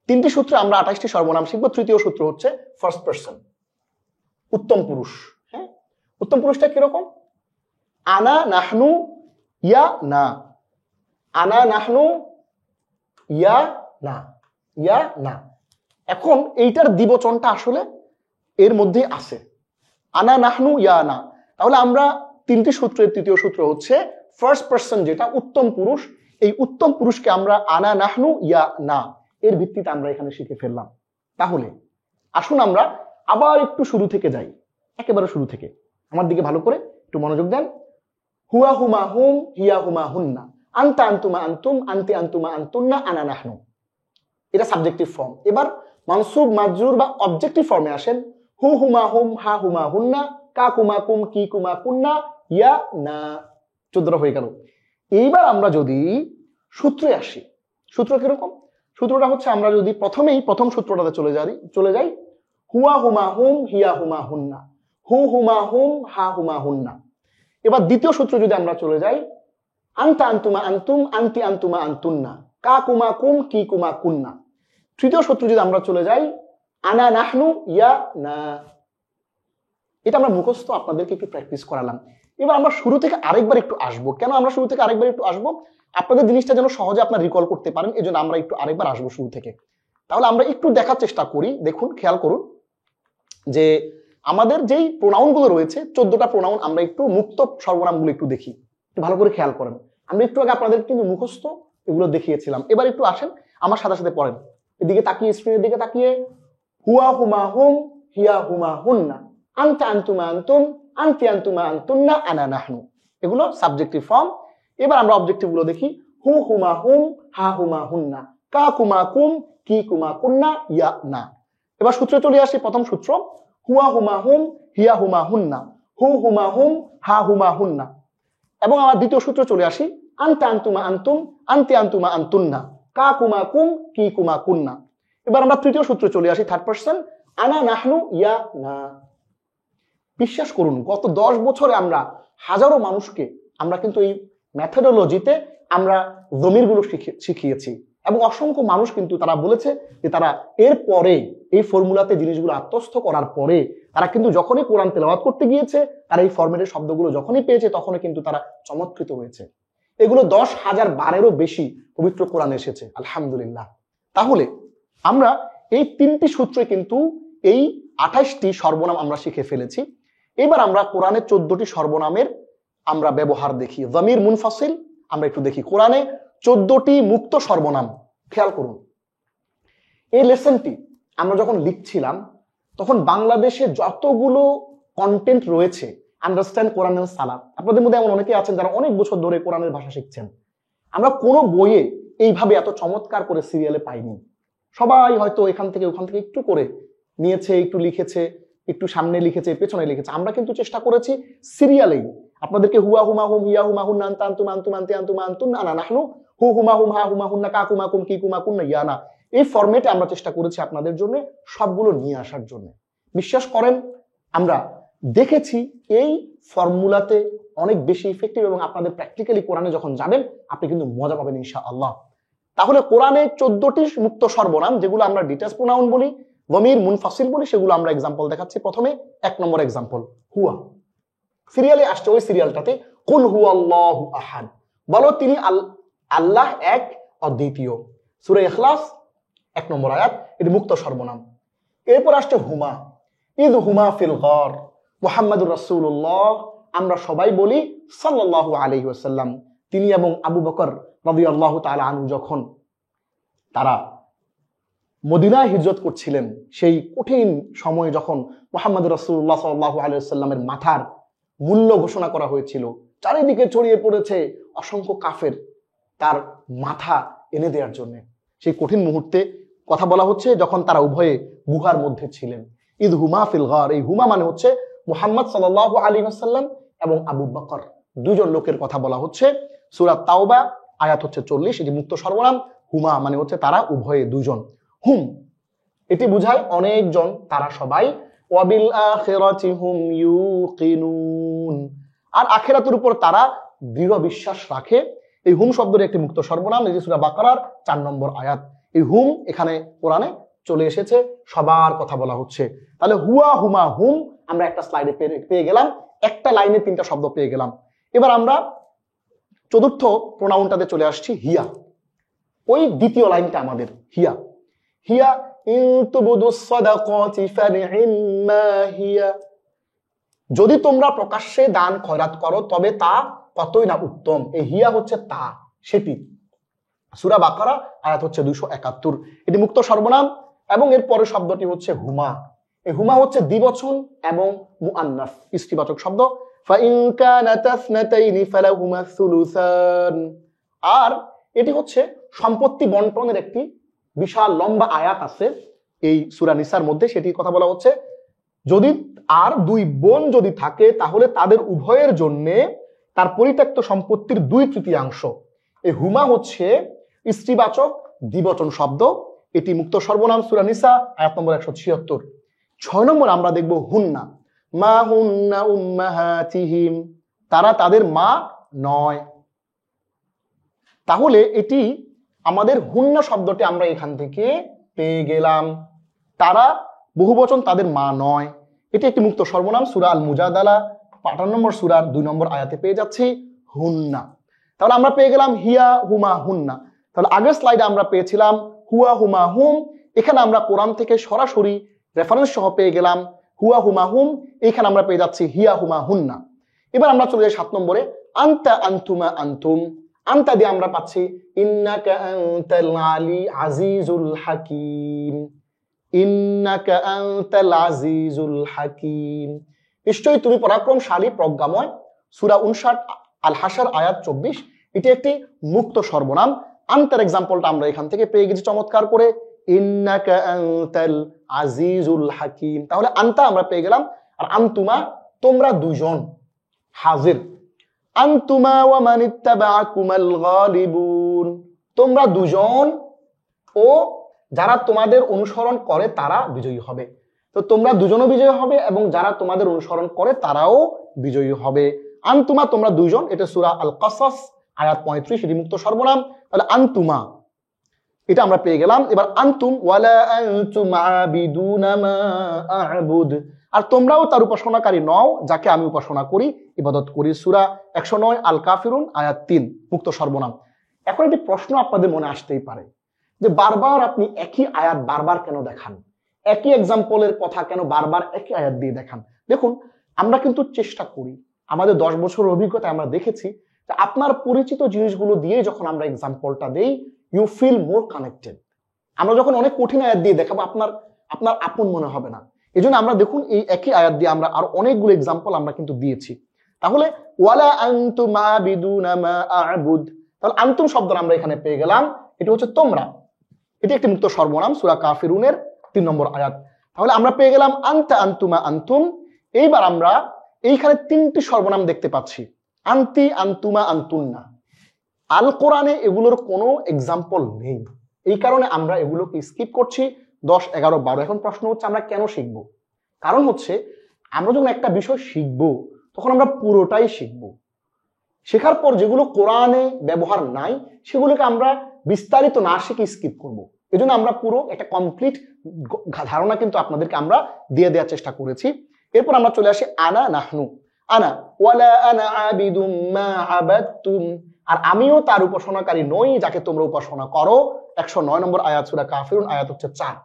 তিনটি সূত্রে আমরা 28টি সর্বনাম শিখবো। তৃতীয় সূত্র হচ্ছে ফার্স্ট পারসন, উত্তম পুরুষ। হ্যাঁ, উত্তম পুরুষটা কিরকম? আনা নাহনু ইয়া না, আনা নাহনু ইয়া না, ইয়া না। এখন এইটার দ্বিবচনটা আসলে এর মধ্যে আছে, আনা নাহনু ইয়া না। তাহলে আমরা তিনটি সূত্রের তৃতীয় সূত্র হচ্ছে ফার্স্ট পারসন, যেটা উত্তম পুরুষ, এই উত্তম পুরুষকে আমরা আনা নাহনু ইয়া না এর ভিত্তিতে আমরা এখানে শিখে ফেললাম। তাহলে আসুন আমরা আবার একটু শুরু থেকে যাই, একেবারে শুরু থেকে। আমার দিকে ভালো করে একটু মনোযোগ দেন। হুয়া হুমা হুম, হিয়া হুমা হুন্না, আন্তা আন্তুমা আন্তুম, আন্তি আন্তুমা আন্তুন্না, আনা নাহনু। এটা সাবজেক্টিভ ফর্ম। এবার মানসুব মাজরুর বা অবজেক্টিভ ফর্মে আসেন, হু হুমা হুম, হা হুমা হুন্না, কা কুমা কুম, কি কুমা কুন্না, ইয়া না। 14টা হয়ে গেল। এইবার আমরা যদি সূত্রে আসি, সূত্র কিরকম? সূত্রটা হচ্ছে, আমরা যদি প্রথমেই প্রথম সূত্রটাতে চলে যাই, হুয়া হুমা হুম, হিয়া হুমা হুন্না, হু হুমা হুম, হা হুমা হুন্না। এবার দ্বিতীয় সূত্র যদি আমরা চলে যাই, আন্তা আন্তুমা আন্তুম, আন্তি আন্তুমা আন্তুন্না, কা কুমা কুম, কি কুমা কুন্না। তৃতীয় সূত্র যদি আমরা চলে যাই, আনা নাহনু ইয়া না। এটা আমরা মুখস্থ আপনাদেরকে একটু প্র্যাকটিস করালাম। এবার আমরা শুরু থেকে আরেকবার একটু আসবো। কেন আমরা শুরু থেকে আরেকবার একটু আসবো? আপনাদের জিনিসটা যেন সহজে আপনারা রিকল করতে পারেন, এজন্য আমরা একটু আরেকবার আসবো শুরু থেকে। তাহলে আমরা একটু দেখার চেষ্টা করি। দেখুন, খেয়াল করুন যে আমাদের যেই প্রোনাউনগুলো রয়েছে, 14টা প্রোনাউন, আমরা একটু মুক্ত সর্বনামগুলো একটু দেখি, একটু ভালো করে খেয়াল করেন। আমরা একটু আগে আপনাদের কিন্তু মুখস্থ এগুলো দেখিয়েছিলাম। এবার একটু আসেন, আমার সাথে সাথে পড়েন। এদিকে তাকিয়ে, স্ক্রিনের দিকে তাকিয়ে, হুয়া হুমা হুম, হিয়া হুমা হুন্না, আন্তা আন্তুমা আন্তুম, আন্তি আন্তুমা আন্তুন্না, আনা নাহনু। এগুলো সাবজেক্টিভ ফর্ম। এবার আমরা অবজেক্টিভ গুলো দেখি, হু হুমা হুম, হা হুমা হুন্না, কা কুমা কুম, কি কুমা কুন্না, ইয়া না। এবার সূত্রে চলে আসি। প্রথম সূত্র, হুয়া হুমা হুম, হিয়া হুমা হুন্না, হু হুমা হুম, হা হুমা হুন্না। এবং আমার দ্বিতীয় সূত্রে চলে আসি, আন্তা আন্তুমা আন্তুম, আন্তি আন্তুমা আন্তুন্না, কা কুমা কুম, কি কুমা কুন্না। এবার আমরা তৃতীয় সূত্রে চলে আসি, থার্ড পারসন, আনা নাহনু ইয়া না। বিশ্বাস করুন গত 10 বছরে আমরা হাজারো মানুষকে আমরা কিন্তু এই মেথোডোলজিতে আমরা জমিরগুলো শিখিয়েছি এবং অসংখ্য মানুষ কিন্তু তারা বলেছে যে তারা এর পরে এই ফর্মুলাতে জিনিসগুলো আত্মস্থ করার পরে তারা কিন্তু যখনই কোরআন তেলাওয়াত করতে গিয়েছে তারা এই ফরম্যাটের শব্দগুলো যখনই পেয়েছে তখনই কিন্তু তারা চমৎকৃত হয়েছে। এগুলো 10,000 বারেরও বেশি পবিত্র কোরআনে এসেছে আলহামদুলিল্লাহ। তাহলে আমরা এই 3টি সূত্রে কিন্তু এই 28টি সর্বনাম আমরা শিখে ফেলেছি। এবার আমরা কোরআনের 14টি সর্বনামের আমরা ব্যবহার দেখি। জমির মুনফাসিল আমরা একটু দেখি। কোরআনে 14টি মুক্ত সর্বনাম। খেয়াল করুন এই লেসনটি আমরা যখন লিখছিলাম তখন বাংলাদেশে যতগুলো কন্টেন্ট রয়েছে আন্ডারস্ট্যান্ড কোরআন এন্ড সালাত, আপনাদের মধ্যে এমন অনেকে আছেন যারা অনেক বছর ধরে কোরআনের ভাষা শিখছেন। আমরা কোনো বইয়ে এইভাবে এত চমৎকার করে সিরিয়ালে পাইনি। সবাই হয়তো এখান থেকে ওখান থেকে একটু করে নিয়েছে, একটু লিখেছে, একটু সামনে লিখেছে, পেছনে লিখেছে। আমরা কিন্তু চেষ্টা করেছি সিরিয়ালেই আপনাদেরকে হুয়া হুমা হুম হিয়া হুমা হুন্না আনতা আনতুম আনতুম আনতি আনতুম আনতুন আনা নাহনু হু হুমা হুম হা হুমা হুন্না কা কুমা কুম কি কুমা কুন্না ইয়ানা, এই ফরম্যাটে আমরা চেষ্টা করেছি আপনাদের জন্য সবগুলো নিয়ে আসার জন্য। বিশ্বাস করেন আমরা দেখেছি এই ফর্মুলাতে অনেক বেশি ইফেক্টিভ এবং আপনাদের প্র্যাকটিক্যালি কোরআনে যখন যাবেন আপনি কিন্তু মজা পাবেন ইনশাআল্লাহ। তাহলে কোরআনে 14টি মুক্ত সর্বনাম যেগুলো আমরা ডিটেলস প্রোনাউন বলি, জমির মুনফাসিল বলি, সেগুলো আমরা এক্সাম্পল দেখাচ্ছি। প্রথমে 1 নম্বর এক্সাম্পল হুয়া। সিরিয়ালে আসছে ওই সিরিয়ালটাতে কুল হুয়াল্লাহু আহাদ, বলো তিনি আল্লাহ এক অদ্বিতীয়। সূরা ইখলাস 1 নম্বর আয়াত, এটি মুক্ত সর্বনাম। এরপর আসছে হুমা, ইদ হুমা ফিল গার মুহাম্মাদুর রাসূলুল্লাহ, আমরা সবাই বলি সাল্লাল্লাহু আলাইহি ওয়াসাল্লাম, তিনি এবং আবু বকর রাদিয়াল্লাহু তাআলা আনহু যখন তারা মদিনায় হিজরত করছিলেন সেই কঠিন সময় যখন মুহাম্মাদুর রাসূলুল্লাহ সাল্লাল্লাহু আলাইহি ওয়াসাল্লামের মাথার মূল্য ঘোষণা করা হয়েছিল, চারিদিকে ছড়িয়ে পড়েছে অসংখ্য কাফের তার মাথা এনে দেওয়ার জন্য। সেই কঠিন মুহূর্তে কথা বলা হচ্ছে যখন তারা উভয়ে গুহার মধ্যে ছিলেন। ইদ হুমা ফিল গার, এই হুমা মানে হচ্ছে মুহাম্মদ সাল্লাল্লাহু আলাইহি ওয়াসাল্লাম এবং আবু বকর, দুজন লোকের কথা বলা হচ্ছে। সূরা তাওবা আয়াত হচ্ছে 40, এটি মুক্ত সর্বনাম। হুমা মানে হচ্ছে তারা উভয়ে দুজন। হুম এটি বুঝায় অনেকজন, তারা সবাই। ওয়াবিল আখিরাতি হুম ইউকিনুন, আর আখিরাতের উপর তারা দৃঢ় বিশ্বাস রাখে। এই হুম শব্দের একটি মুক্ত সর্বনাম, এটি সূরা বাকারার 4 নম্বর আয়াত। এই হুম এখানে কোরআনে চলে এসেছে, সবার কথা বলা হচ্ছে। তাহলে হুয়া হুমা হুম আমরা একটা স্লাইডে পেয়ে গেলাম, একটা লাইনে 3টা শব্দ পেয়ে গেলাম। এবার আমরা চতুর্থ প্রোনাউনটাতে চলে আসছি হিয়া। ওই দ্বিতীয় লাইনটা আমাদের হিয়া। হিয়া ইন তুবদুস সাদাকাতি ফানি'ম্মা হিয়া, যদি তোমরা প্রকাশ্যে দান খয়রাত করো তবে তা কতই না উত্তম। এই হিয়া হচ্ছে তা, সেটি। সূরা বাকারা আয়াত হচ্ছে 271, এটি মুক্ত সর্বনাম এবং এর পরের শব্দটি হচ্ছে হুমা। এই হুমা হচ্ছে দ্বিবচন এবং মুআন্নাস স্ত্রীবাচক শব্দ। ফাইন কানাত ইসনাতাইনি ফালাহুমা সুলুসান, আর এটি হচ্ছে সম্পত্তি বন্টনের একটি বিশাল লম্বা আয়াত আছে এই সূরা নিসার মধ্যে, সেটির কথা বলা হচ্ছে। যদি আর 2 বোন যদি থাকে তাহলে তাদের উভয়ের জন্য তার পরিত্যক্ত সম্পত্তির 2/3। এই হুমা হচ্ছে স্ত্রীবাচক দ্বিবচন শব্দ, এটি মুক্ত সর্বনাম। সূরা নিসা আয়াত নম্বর 176। 6 নম্বর আমরা দেখব হুন্না। মা হুন্না উম্মাহাতিহিম, তারা তাদের মা নয়। তাহলে এটি আমাদের হুন্না শব্দটি আমরা এখান থেকে পেয়ে গেলাম। তারা বহুবচন, তাদের মা নয়, এটি একটি মুক্ত সর্বনাম। সূরা আল মুজাদালা 58 নম্বর সূরার 2 নম্বর আয়াতে পেয়ে যাচ্ছি হুন্না। তাহলে আমরা পেয়ে গেলাম হিয়া হুমা হুন্না। তাহলে আগের স্লাইডে আমরা পেয়েছিলাম হুয়া হুমা হুম, এখানে আমরা কোরআন থেকে সরাসরি রেফারেন্স সহ পেয়ে গেলাম হুয়া হুমা হুম, এখানে আমরা পেয়ে যাচ্ছি হিয়া হুমা হুন্না। এবার আমরা চলে যাই 7 নম্বরে আনতা আনতুমা আনতুম। আনতা দিয়ে আমরা পাচ্ছি ইন্নাকা আনতাল আলী আজিজুল হাকিম, ইন্নাকা আনতাল আজিজুল হাকিম, নিশ্চয়ই তুমি পরাক্রমশালী প্রজ্ঞাময়। সূরা 59 আল হাশর আয়াত 24, এটি একটি মুক্ত সর্বনাম। আনতার এক্সাম্পলটা আমরা এখান থেকে পেয়ে গেছি চমৎকার করে, ইন্নাকা আনতাল আজিজুল হাকিম। তাহলে আনতা আমরা পেয়ে গেলাম, আর আনতুমা তোমরা দুজন হাজির। আনতুমা ওয়া মান ইত্তাবাআকুমাল গালিবুন, তোমরা দুজন ও যারা তোমাদের অনুসরণ করে তারা বিজয়ী হবে। তো তোমরা দুজনও বিজয়ী হবে এবং যারা তোমাদের অনুসরণ করে তারাও বিজয়ী হবে। আনতুমা, তোমরা দুইজন, এটা সূরা আল কাসাস আয়াত 35, এটি মুক্ত সর্বনাম। তাহলে আনতুমা এটা আমরা পেয়ে গেলাম। এবার আনতুম, ওয়ালা আনতুম আবিদুনা মা আ'বুদ, আর তোমরাও তার উপাসনাকারী নও যাকে আমি উপাসনা করি, ইবাদত করি। সূরা 109 আল কাফিরুন আয়াত 3 মুক্ত সর্বনাম। এখন একটি প্রশ্ন আপনাদের মনে আসতেই পারে যে বারবার আপনি একই আয়াত বারবার কেন দেখান, একই এক্সাম্পলের কথা কেন বারবার একই আয়াত দিয়ে দেখান? দেখুন, আমরা কিন্তু চেষ্টা করি, আমাদের 10 বছরের অভিজ্ঞতায় আমরা দেখেছি যে আপনার পরিচিত জিনিসগুলো দিয়ে যখন আমরা এক্সাম্পলটা দেই, ইউ ফিল মোর কানেক্টেড। আমরা যখন অনেক কঠিন আয়াত দিয়ে দেখাবো আপনার আপন মনে হবে না। এই জন্য আমরা দেখুন এই একই আয়াত দিয়ে আমরা আর অনেকগুলো এক্সাম্পল আমরা কিন্তু দিয়েছি। তাহলে ওয়ালা আনতুম আবিদুনা মা আ'বুদ, তাহলে আনতুম শব্দটা আমরা এখানে পেয়ে গেলাম, এটা হচ্ছে তোমরা, এটি একটি মুক্ত সর্বনাম, সূরা কাফিরুনের 3 নম্বর আয়াত। তাহলে আমরা পেয়ে গেলাম আনতা, আনতুমা, আনতুম। এইবার আমরা এইখানে 3টি সর্বনাম দেখতে পাচ্ছি, আনতি, আনতুমা, আনতুন্না। আল কোরআনে এগুলোর কোনো এক্সাম্পল নেই, এই কারণে আমরা এগুলোকে স্কিপ করছি 10, 11, 12। এখন প্রশ্ন হচ্ছে আমরা কেন শিখব? কারণ হচ্ছে আমরা যখন একটা বিষয় শিখব তখন আমরা পুরোটাই শিখব। শেখার পর যেগুলো কোরআনে ব্যবহার নাই সেগুলোকে আমরা বিস্তারিত না শিখে স্কিপ করব। এই জন্য আমরা পুরো একটা কমপ্লিট ধারণা কিন্তু আপনাদেরকে আমরা দিয়ে দেওয়ার চেষ্টা করেছি। এরপর আমরা চলে আসি আনা, নাহনু। আনা, ওয়ালা আনা আবিদুম মা আবাদতুম, আর আমিও তার উপাসনাকারী নই যাকে তোমরা উপাসনা করো। 109 নম্বর আয়াত, সূরা কাফিরুন আয়াত হচ্ছে 4।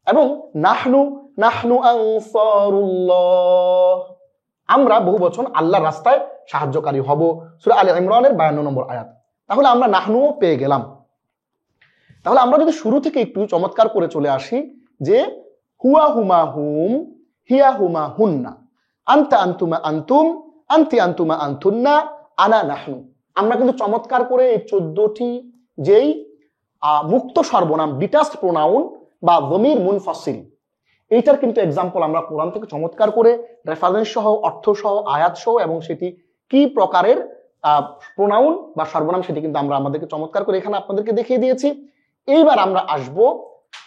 এবং নাহনু, নাহনু আনসারুল্লাহ, আমরা বহু বচন আল্লাহর রাস্তায় সাহায্যকারী হব, সূরা আলে ইমরানের 52 নম্বর আয়াত। তাহলে আমরা নাহনুও পেয়ে গেলাম। তাহলে আমরা যদি শুরু থেকে একটু চমৎকার করে চলে আসি যে হুয়া হুমা হুম, হিয়া হুমা হুন্না, আনতা আনতুমা আনতুম, আনতি আনতুমা আনতুন্না, আনা নাহনু। আমরা কিন্তু চমৎকার করে এই 14টি যেই মুক্ত সর্বনাম, ডিটাচড প্রোনাউন বা যমির মুনফাসিল, এইটার কিন্তু এক্সাম্পল আমরা কোরআন থেকে চমৎকার করে রেফারেন্স সহ, অর্থ সহ, আয়াত সহ এবং সেটি কি প্রকারের প্রোনাউন বা সর্বনাম সেটি কিন্তু আমরা আমাদেরকে চমৎকার করে এখানে আপনাদেরকে দেখিয়ে দিয়েছি। এইবার আমরা আসব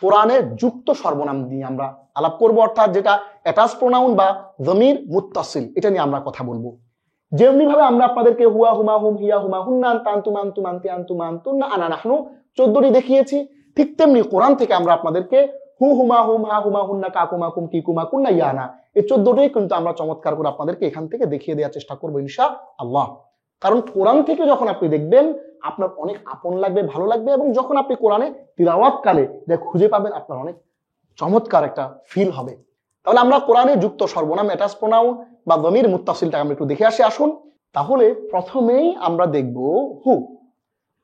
কোরআনের যুক্ত সর্বনাম নিয়ে আমরা আলাপ করব, অর্থাৎ যেটা অ্যাটাচ প্রোনাউন বা যমির মুত্তাসিল, এটা নিয়ে আমরা কথা বলবো। যেমনি ভাবে আমরা আপনাদেরকে হুয়া হুমা হুম, হিয়া হুমা হুন্না, আনতা আনতুমা আনতুম, আনতি আনতুমা আনতুন্না, আনা নাহনু 14টি দেখিয়েছি, ঠিক তেমনি কোরআন থেকে আমরা আপনাদেরকে হু হুমা হুম, হা হুমা হুন্না, কাকুমা কুম, কিকুমা কুন্না, ইয়ানা, এই 14টাই কিন্তু আমরা চমৎকার করে আপনাদেরকে এখান থেকে দেখিয়ে দেওয়ার চেষ্টা করবো ইনশাআল্লাহ। কারণ কোরআন থেকে যখন আপনি দেখবেন আপনার অনেক আপন লাগবে, ভালো লাগবে, এবং যখন আপনি কোরআনে তিলাওয়াত কালে খুঁজে পাবেন আপনার অনেক চমৎকার একটা ফিল হবে। তাহলে আমরা কোরআনে যুক্ত সর্বনাম, অ্যাটাচ প্রোনাউন বা যমির মুত্তাসিলটা আমরা একটু দেখে আসুন। তাহলে প্রথমেই আমরা দেখব হু।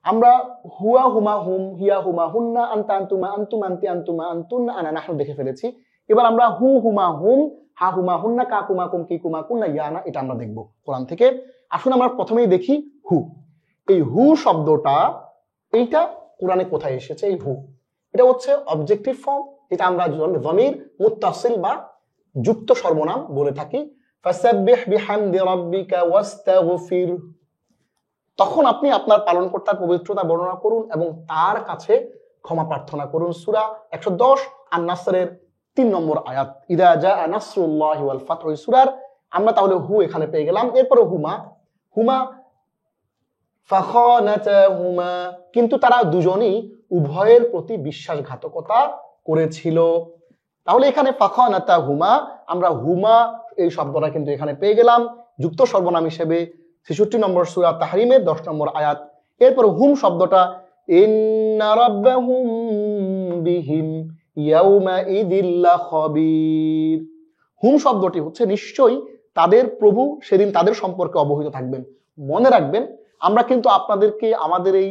আমরা হুয়া হুমা হুম, হিয়া হুমা হুন্না, আনতা আনতুমা আনতুম, আনতি আনতুমা আনতুন্না, আনা নাহনু দেখে ফেলেছি। এবার আমরা হু হুমা হুম, হা হুমা হুন্না, কাকুমা কুম, কিকুমা কুন্না, ইয়ানা, এটা আমরা দেখব কোরআন থেকে। আসুন আমরা প্রথমেই দেখি হু। এই হু শব্দটা এইটা কোরআনে কোথায় এসেছে? এই হু এটা হচ্ছে অবজেক্টিভ ফর্ম, এটা আমরা যমির মুত্তাসিল বা যুক্ত সর্বনাম বলে থাকি। ফাসাব্বিহ বিহামদি রাব্বিকা ওয়াস্তাগফির, তখন আপনি আপনার পালনকর্তার পবিত্রতা বর্ণনা করুন এবং তার কাছে ক্ষমা প্রার্থনা করুন। সূরা 110 আন-নাসরের 3 নম্বর আয়াত, ইদা জাআ নাসরুল্লাহি ওয়াল ফাতহু, সূরার আমরা তাহলে হু এখানে পেয়ে গেলাম। এরপরে হুমা, হুমা ফাখানাতাহুমা, কিন্তু তারা দুজনই উভয়ের প্রতি বিশ্বাসঘাতকতা করেছিল। তাহলে এখানে ফাখানাতাহুমা, আমরা হুমা এই শব্দটা কিন্তু এখানে পেয়ে গেলাম যুক্ত সর্বনাম হিসেবে 66 নম্বর সূরা তাহরিমের 10 নম্বর আয়াত। এরপর হুম শব্দটা ইন্না রাব্বাহুম বিহিম ইয়াউমা ইযিল লাখাবীর, হুম শব্দটি হচ্ছে নিশ্চয়ই তাদের প্রভু সেদিন তাদের সম্পর্কে অবহিত থাকবেন। মনে রাখবেন আমরা কিন্তু আপনাদেরকে আমাদের এই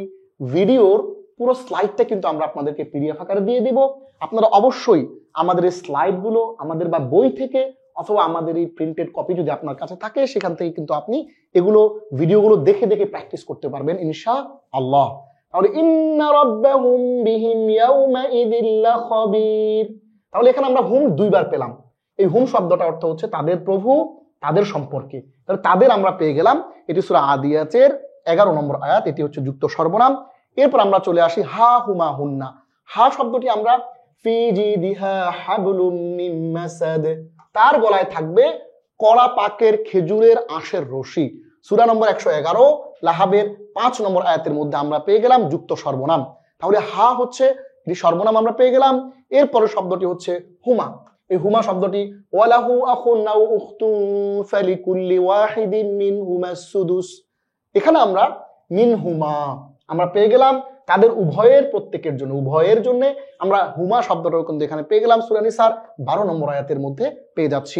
ভিডিওর পুরো স্লাইডটা কিন্তু আমরা আপনাদেরকে পিডিএফ আকারে দিয়ে দিব। আপনারা অবশ্যই আমাদের এই স্লাইডগুলো আমাদের বা বই থেকে অথবা আমাদের এই প্রিন্টেড কপি যদি আপনার কাছে থাকে সেখান থেকে কিন্তু আপনি এগুলো ভিডিওগুলো দেখে দেখে প্র্যাকটিস করতে পারবেন ইনশাআল্লাহ। তাহলে ইন্না রাব্বাহুম বিহিম ইয়াউমা ইযিল লাখাবীর, তাহলে এখানে আমরা হুম 2 বার পেলাম। এই হুম শব্দটা অর্থ হচ্ছে তাদের প্রভু, তাদের সম্পর্কে। তাহলে তাদের আমরা পেয়ে গেলাম, এটি সূরা আদিয়াতের 11 নম্বর আয়াত, এটি হচ্ছে যুক্ত সর্বনাম। এরপর আমরা চলে আসি হা হুমা হুন্না। হা শব্দটি আমরা ফি জিদিহা হাবলুম মিন মাসাদ, তার গলায় থাকবে কড়া পাকের খেজুরের আঁশের রশি। সূরা নম্বর 111 লাহাবের 5 নম্বর আয়াতের মধ্যে আমরা পেয়ে গেলাম যুক্ত সর্বনাম। তাহলে হা হচ্ছে এটি সর্বনাম আমরা পেয়ে গেলাম। এরপরে শব্দটি হচ্ছে হুমা। এই হুমা শব্দটি ওয়ালাহু আখুন নাও উখতুন ফালিকুল্লি ওয়াহিদিন মিনহুমাস সুদুস, এখানে আমরা মিনহুমা আমরা পেয়ে গেলাম তাদের উভয়ের প্রত্যেকের জন্য, উভয়ের জন্য আমরা হুমা শব্দটাও কিন্তু এখানে পেয়ে গেলাম। সূরা নিসার 12 নম্বর আয়াতের মধ্যে পেয়ে যাচ্ছি।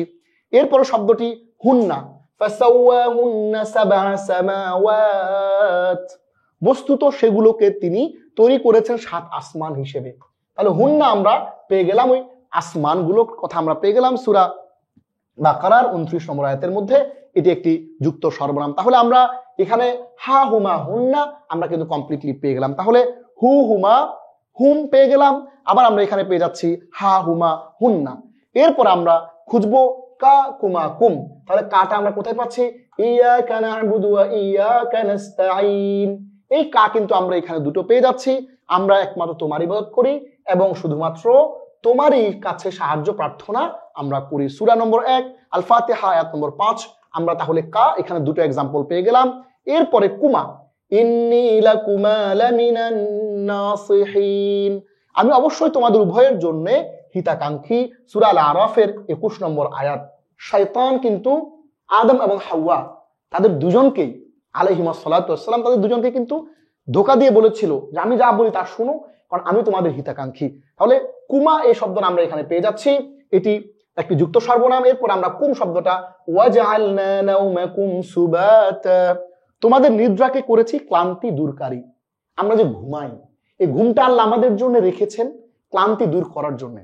এরপরে শব্দটি হুন্না, ফাসাওয়াহুন্না সাবআ সামাওয়াত, বস্তুত সেগুলোকে তিনি তৈরি করেছেন 7 আসমান হিসেবে। তাহলে হুন্না আমরা পেয়ে গেলাম, ওই আসমানগুলোর কথা আমরা পেয়ে গেলাম সূরা বাকারার 29 নম্বর আয়াতের মধ্যে। এটি একটি যুক্ত সর্বনাম। তাহলে আমরা এখানে হা হুমা হুন্না আমরা কিন্তু কমপ্লিটলি পেয়ে গেলাম। তাহলে হু হুমা হুম পেয়ে গেলাম, আবার আমরা এখানে পেয়ে যাচ্ছি হা হুমা হুন্না। এরপর আমরা খুঁজবো কা কুমা কুম। তাহলে কাটা আমরা কোথায় পাচ্ছি? ইয়াকা না'বুদু ওয়া ইয়াকা নাস্তাঈন। এই কা কিন্তু আমরা এখানে দুটো পেয়ে যাচ্ছি। আমরা একমাত্র তোমার ইবাদত করি এবং শুধুমাত্র তোমারই কাছে সাহায্য প্রার্থনা আমরা করি। সূরা নম্বর 1 আল ফাতিহা আয়াত নম্বর 5 আমরা তাহলে কা এখানে দুটো এক্সাম্পল পেয়ে গেলাম। এরপরে কুমা, ইন্নী লাকুমা লামিনান নাসিহিন, আমি অবশ্যই তোমাদের উভয়ের জন্য হিতাকাঙ্ক্ষী। সূরা আল আরাফের 21 নম্বর আয়াত। শয়তান কিন্তু আদম এবং হাওয়া তাদের দুজনকেই আলাইহিমুস সালাতু ওয়াস সালাম তাদের দুজনকে কিন্তু ধোঁকা দিয়ে বলেছিল যে আমি যা বলি তা শুনো, কারণ আমি তোমাদের হিতাকাঙ্ক্ষী। তাহলে কুমা এই শব্দটা আমরা এখানে পেয়ে যাচ্ছি, এটি একটি যুক্ত সর্বনাম। এরপর আমরা কুম শব্দটা ওয়াজআলনা নাওমাকুম সুবাতা, তোমাদের নিদ্রাকে করেছি ক্লান্তি দূরকারী। আমরা যে ঘুমাই, এই ঘুমটা আল্লাহ আমাদের জন্য রেখেছেন ক্লান্তি দূর করার জন্য।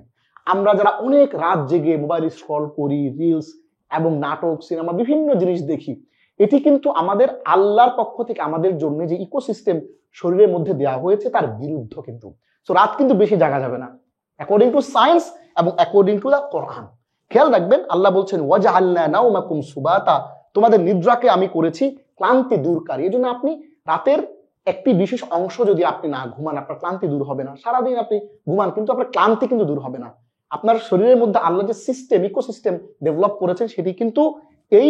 আমরা যারা অনেক রাত জেগে মোবাইল স্ক্রল করি, রিলস এবং নাটক সিনেমা বিভিন্ন জিনিস দেখি, এটি কিন্তু আমাদের আল্লাহর পক্ষ থেকে আমাদের জন্য যে ইকোসিস্টেম শরীরের মধ্যে দেওয়া হয়েছে তার বিরুদ্ধ। কিন্তু সো রাত কিন্তু বেশি জাগা যাবে না অ্যাকর্ডিং টু সায়েন্স এবং অ্যাকর্ডিং টু দ্য কোরআন। খেয়াল রাখবেন আল্লাহ বলছেন ওয়াজআলনা নাওমাকুম সুবাতা, তোমাদের নিদ্রাকে আমি করেছি ক্লান্তি দূরকারী। এই জন্য আপনি রাতের একটি বিশেষ অংশ যদি আপনি না ঘুমান আপনার ক্লান্তি দূর হবে না। সারাদিন আপনি ঘুমান কিন্তু আপনার ক্লান্তি কিন্তু দূর হবে না। আপনার শরীরের মধ্যে আল্লাহ যে সিস্টেম ইকোসিস্টেম ডেভেলপ করেছেন সেটি কিন্তু এই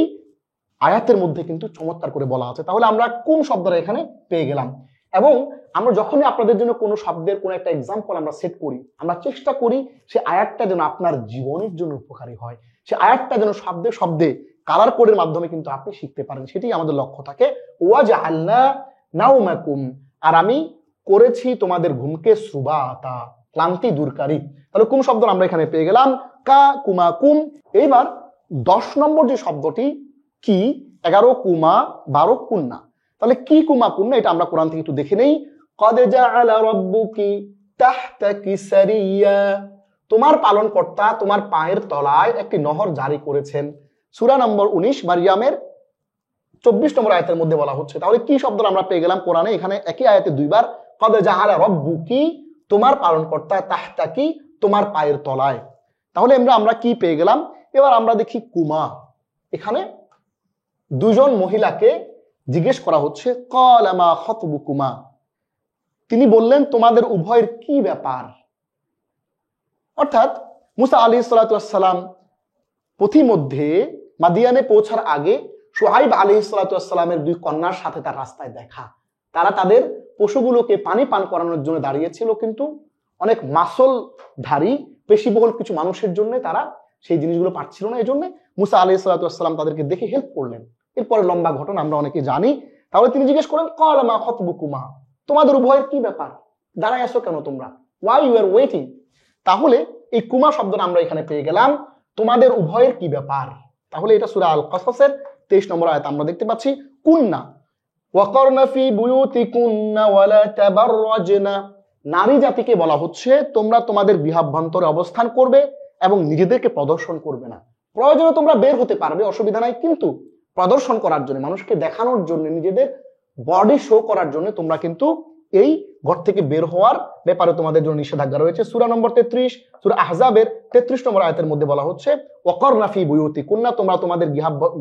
আয়াতের মধ্যে কিন্তু চমৎকার করে বলা আছে। তাহলে আমরা কোন শব্দটা এখানে পেয়ে গেলাম। এবং আমরা যখনই আপনাদের জন্য কোনো শব্দের কোনো একটা এক্সাম্পল আমরা সেট করি, আমরা চেষ্টা করি সে আয়াতটা যেন আপনার জীবনের জন্য উপকারী হয়, সে আয়াতটা যেন শব্দে শব্দে কালার কোডের মাধ্যমে কিন্তু আপনি শিখতে পারেন, সেটি আমাদের লক্ষ্য থাকে। ওয়াজআলনা নাওমাকুম, আর আমি করেছি তোমাদের ঘুমকে সুবাতা, ক্লান্তি দূরকারী। তাহলে কুম শব্দ আমরা এখানে পেয়ে গেলাম কা কুমা কুম। এইবার 10 নম্বর যে শব্দটি কি 11 কুমা 12 কুন্না। তাহলে কি কুমা কুন্না এটা আমরা কোরআন থেকে একটু দেখে নেই। কদ জাআলা রাব্বুকি তাহতাকি সারিয়া, তোমার পালনকর্তা তোমার পায়ের তলায় একটি নহর জারি করেছেন। সূরা নম্বর 19 মারিয়ামের 24 নম্বর আয়াতের মধ্যে বলা হচ্ছে। তাহলে কি শব্দ আমরা পেয়ে গেলাম কোরআনে? এখানে একই আয়াতে দুইবার কদ জাআলা রাব্বুকি, তোমার পালনকর্তা, তাহতাকি তোমার পায়ের তলায়। তাহলে আমরা কি পেয়ে গেলাম? এবার আমরা দেখি কুমা। এখানে দুজন মহিলাকে জিজ্ঞেস করা হচ্ছে ক্বালা মা খাতবুকুমা, তিনি বললেন তোমাদের উভয়ের কি ব্যাপার। অর্থাৎ মুসা আলাইহিস সালাতু ওয়াস সালাম পথিমধ্যে মাদিয়ানে পৌঁছার আগে শুআইব আলাইহিস সালাতু ওয়াস সালামের দুই কন্যার সাথে তার রাস্তায় দেখা। তারা তাদের পশুগুলোকে পানি পান করানোর জন্য দাঁড়িয়েছিল, কিন্তু অনেক মাসলধারী পেশিবহুল কিছু মানুষের জন্য তারা সেই জিনিসগুলো পারছিল না। এই জন্য মুসা আলাইহিস সালাতু ওয়াস সালাম তাদেরকে দেখে হেল্প করলেন। এরপরে লম্বা ঘটনা আমরা অনেকে জানি। তাহলে তিনি জিজ্ঞেস করেন ক্বালা মা খাতবুকুমা, তোমাদের উভয়ের কি ব্যাপার, দাঁড়ায় আছো কেন তোমরা, ওয়াই ইউ আর ওয়েটিং। তাহলে এই কুমা শব্দটা আমরা এখানে পেয়ে গেলাম তোমাদের উভয়ের কি ব্যাপার। তাহলে এটা সূরা আল কাসাসের 23 নম্বর আয়াত আমরা দেখতে পাচ্ছি কুন্না ওয়াকারনা ফি বুয়ুতিকুন্না ওয়ালা তাবাররাজনা, নারী জাতিকে বলা হচ্ছে তোমরা তোমাদের গৃহাভ্যন্তরে অবস্থান করবে এবং নিজেদেরকে প্রদর্শন করবে না। প্রয়োজনে তোমরা বের হতে পারবে, অসুবিধা নাই, কিন্তু প্রদর্শন করার জন্য, মানুষকে দেখানোর জন্য, নিজেদের বডি শো করার জন্য তোমরা কিন্তু এই ঘর থেকে বের হওয়ার ব্যাপারে তোমাদের জন্য নিষেধাজ্ঞা রয়েছে। সূরা নম্বর 33 সূরা আহজাবের 33 নম্বর আয়াতের মধ্যে বলা হচ্ছে ওয়াকারনা ফি বুয়ুতিকুন্না, তোমরা তোমাদের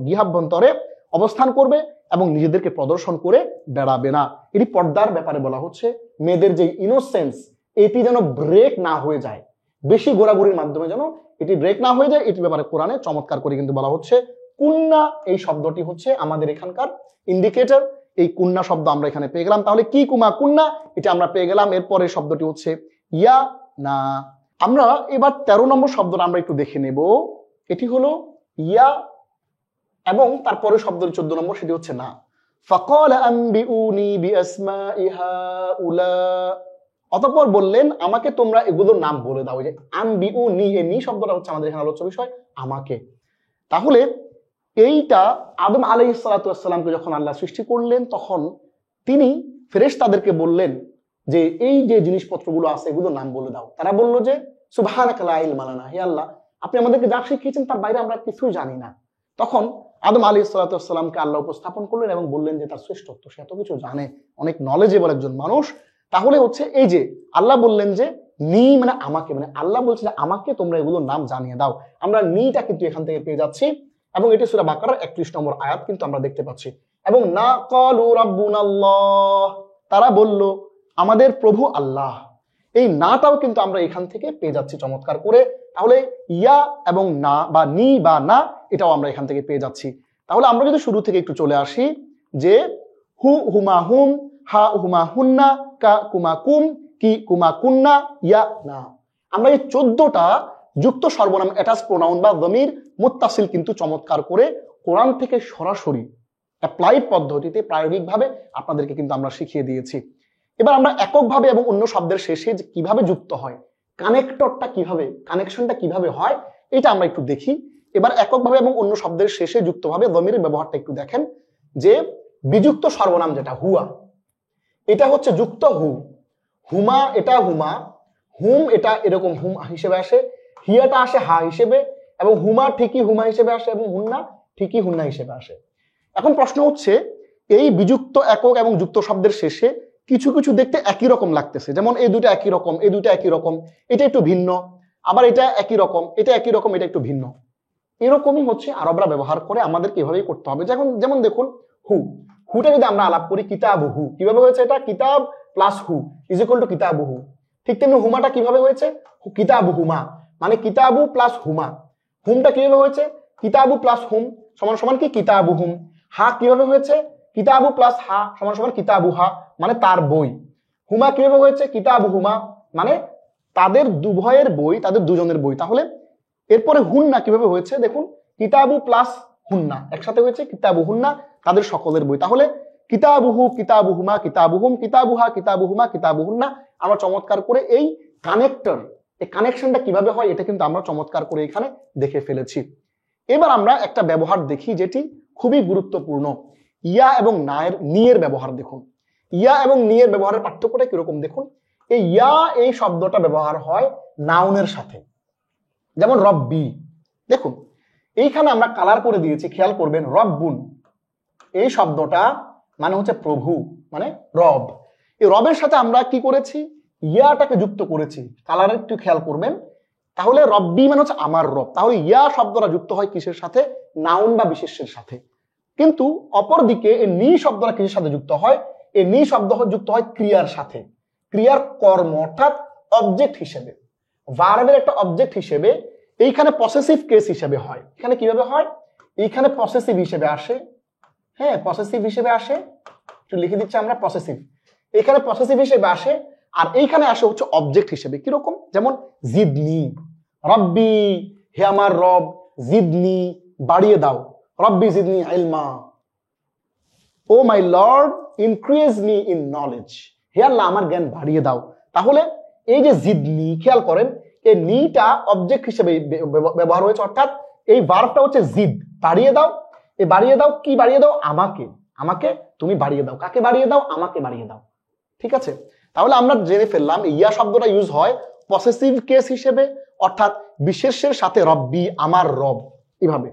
গৃহাভ্যন্তরে অবস্থান করবে এবং নিজেদেরকে প্রদর্শন করে বেড়াবে না। এটি পর্দার ব্যাপারে বলা হচ্ছে। মেয়েদের যে ইনোসেন্স এটি যেন ব্রেক না হয়ে যায়, বেশি ঘোরাঘুরির মাধ্যমে যেন এটি ব্রেক না হয়ে যায়, এটির ব্যাপারে কোরআনে চমৎকার করে কিন্তু বলা হচ্ছে। কুন্না এই শব্দটি হচ্ছে আমাদের এখানকার ইন্ডিকেটর। এই কুন্না শব্দ আমরা এখানে পেয়ে গেলাম। তাহলে কি কুমা কুন্না এটা আমরা পেয়ে গেলাম। এরপরে শব্দটি হচ্ছে ইয়া না। আমরা এবার 13 নম্বর শব্দটা আমরা একটু দেখে নেব। এটি হলো ইয়া এবং তারপরে শব্দ 14 নম্বর, সেটি হচ্ছে না। ফাকাল আনবিউনি বিআসমাই হাউলা, অতঃপর বললেন আমাকে তোমরা এগুলোর নাম বলে দাও। যে আনবিউনি, এই নি শব্দটা হচ্ছে আমাদের এখানে আলোচ্য বিষয়, আমাকে। তাহলে এইটা আদম আলাইহিস সালাতু ওয়াস সালামকে যখন আল্লাহ সৃষ্টি করলেন তখন তিনি ফেরেশতাদেরকে বললেন যে এই যে জিনিসপত্রগুলো আছে এগুলোর নাম বলে দাও। তারা বলল যে সুবহানাকা লা ইলমা লানা, হে আল্লাহ আপনি আমাদেরকে যা শিখিয়েছেন তার বাইরে আমরা কিছুই জানি না। তখন আদম আলাইহিস সালাতু ওয়াস সালামকে আল্লাহ উপস্থাপন করলেন এবং বললেন যে তার শ্রেষ্ঠত্ব, সে এত কিছু জানে, অনেক নলেজেবল একজন মানুষ। তাহলে হচ্ছে এই যে আল্লাহ বললেন যে নি মানে আমাকে, মানে আল্লাহ বলছে যে আমাকে তোমরা এগুলোর নাম জানিয়ে দাও। আমরা নিটা কিন্তু এখান থেকে পেয়ে যাচ্ছি এবং এটি সূরা বাকারার 31 নম্বর আয়াত কিন্তু আমরা দেখতে পাচ্ছি। এবং না ক্বালু রাব্বুনাল্লাহ, তারা বলল আমাদের প্রভু আল্লাহ। এই নাটাও কিন্তু আমরা এখান থেকে পেয়ে যাচ্ছি চমৎকার করে। তাহলে ইয়া এবং না বা নি বা না এটাও আমরা এখান থেকে পেয়ে যাচ্ছি। তাহলে আমরা যদি শুরু থেকে একটু চলে আসি যে হু হুমা হুম, হা হুমা হুন্না, কা কুমা কুম, কি কুমা কুন্না, ইয়া না। আমরা এই 14টা যুক্ত সর্বনাম অ্যাটাচ প্রোনাউন বা যমির মুত্তাসিল কিন্তু চমৎকার করে কোরআন থেকে সরাসরি অ্যাপ্লাইড পদ্ধতিতে প্রায়োগিকভাবে আপনাদেরকে কিন্তু আমরা শিখিয়ে দিয়েছি। এবার আমরা এককভাবে এবং অন্য শব্দের শেষে কিভাবে যুক্ত হয়, কানেক্টরটা কিভাবে, কানেকশনটা কিভাবে হয় এটা আমরা একটু দেখি। এবার এককভাবে এবং অন্য শব্দের শেষে যুক্তভাবে যমিরের ব্যবহারটা একটু দেখেন। যে বিযুক্ত সর্বনাম যেটা হুয়া, এটা হচ্ছে যুক্ত হু। হুমা এটা হুমা, হুম এটা এরকম হুম হিসেবে আসে, হিয়াটা আসে হা হিসেবে, এবং হুমা ঠিকই হুমা হিসেবে আসে, এবং হুন্না ঠিকই হুন্না হিসেবে আসে। এখন প্রশ্ন হচ্ছে এই বিযুক্ত একক এবং যুক্ত শব্দের শেষে কিছু কিছু দেখতে একই রকম লাগতেছে, যেমন এই দুটো একই রকম, এই দুটো একই রকম, এটা একটু ভিন্ন, আবার এটা একই রকম, এটা একই রকম, এটা একটু ভিন্ন। এরকমই হচ্ছে আরবরা ব্যবহার করে, আমাদেরকে এভাবেই করতে হবে। যেমন দেখুন হু, হুটা যদি আমরা আলাপ করি কিতাব হু, কিভাবে হয়েছে এটা কিতাব plus who is equal two কিতাব হু। ঠিক তেমনি হুমাটা কিভাবে হয়েছে কিতাব হুমা, মানে কিতাবু প্লাস হুমা। হুমটা কিভাবে হয়েছে কিতাবু প্লাস হুম সমান সমান কি কিতাবু হুম। হা কিভাবে হয়েছে কিতাবু প্লাস হা সমান সমান কিতাবু হা, মানে তার বই। হুমা কিভাবে হয়েছে কিতাবু হুমা, মানে তাদের দুভয়ের বই, তাদের দুজনের বই। তাহলে এরপরে হুন্না কিভাবে হয়েছে দেখুন, কিতাবু প্লাস হুন্না একসাথে হয়েছে কিতাবু হুন্না, তাদের সকলের বই। তাহলে কিতাবুহু কিতাবুহুমা কিতাবুহুম কিতাবুহা কিতাবুহুমা কিতাবুহুন্না। আমরা চমৎকার করে এই কানেক্টর, এই কানেকশনটা কিভাবে হয় এটা কিন্তু আমরা চমৎকার করে এখানে দেখে ফেলেছি। এবার আমরা একটা ব্যবহার দেখি যেটি খুবই গুরুত্বপূর্ণ। ইয়া এবং নায়ের নিয়ের ব্যবহার দেখুন। ইয়া এবং নিয়ের ব্যবহারের পার্থক্যটা কিরকম দেখুন। এই ইয়া এই শব্দটা ব্যবহার হয় নাউনের সাথে, যেমন রব্বি। দেখুন এইখানে আমরা কালার করে দিয়েছি, খেয়াল করবেন রব্বুন এই শব্দটা মানে হচ্ছে প্রভু, মানে রব। এই রবের সাথে আমরা কি করেছি ইয়াটাকে যুক্ত করেছি, কালার একটু খেয়াল করবেন। তাহলে রব্বি মানে হচ্ছে আমার রব। তাহলে ইয়া শব্দটা যুক্ত হয় কিসের সাথে, নাউন বা বিশেষ্যের সাথে। কিন্তু অপরদিকে এই নি শব্দটা কিসের সাথে যুক্ত হয়, এই নি শব্দ যুক্ত হয় ক্রিয়ার সাথে, ক্রিয়ার কর্ম অর্থাৎ অবজেক্ট হিসেবে, ভার্বের একটা অবজেক্ট হিসেবে। এইখানে পসেসিভ কেস হিসেবে হয়। এখানে কিভাবে হয়, এইখানে পসেসিভ হিসেবে আসে, হ্যাঁ পসেসিভ হিসেবে আসে, একটু লিখে দিচ্ছি আমরা পসেসিভ। এখানে পসেসিভ হিসেবে আসে, আর এইখানে আসে হচ্ছে অবজেক্ট হিসেবে। কিরকম, যেমন জিদনি, রব্বি হে আমার রব, জিদনি বাড়িয়ে দাও, রব্বি জিদনি ইলমা, O my lord increase me in knowledge, হে আল্লাহ আমার জ্ঞান বাড়িয়ে দাও। তাহলে এই যে জিদনি, খেয়াল করেন এই নিটা অবজেক্ট হিসেবে ব্যবহার হয়েছে, অর্থাৎ এই ভার্বটা হচ্ছে জিদ, বাড়িয়ে দাও। এই বাড়িয়ে দাও কি বাড়িয়ে দাও, আমাকে, আমাকে তুমি বাড়িয়ে দাও। কাকে বাড়িয়ে দাও, আমাকে বাড়িয়ে দাও। ঠিক আছে, তাহলে আমরা জেনে ফেললাম ইয়া শব্দটা ইউজ হয় পসেসিভ কেস হিসেবে, অর্থাৎ বিশেষ্যের সাথে রব্বি আমার রব, এভাবে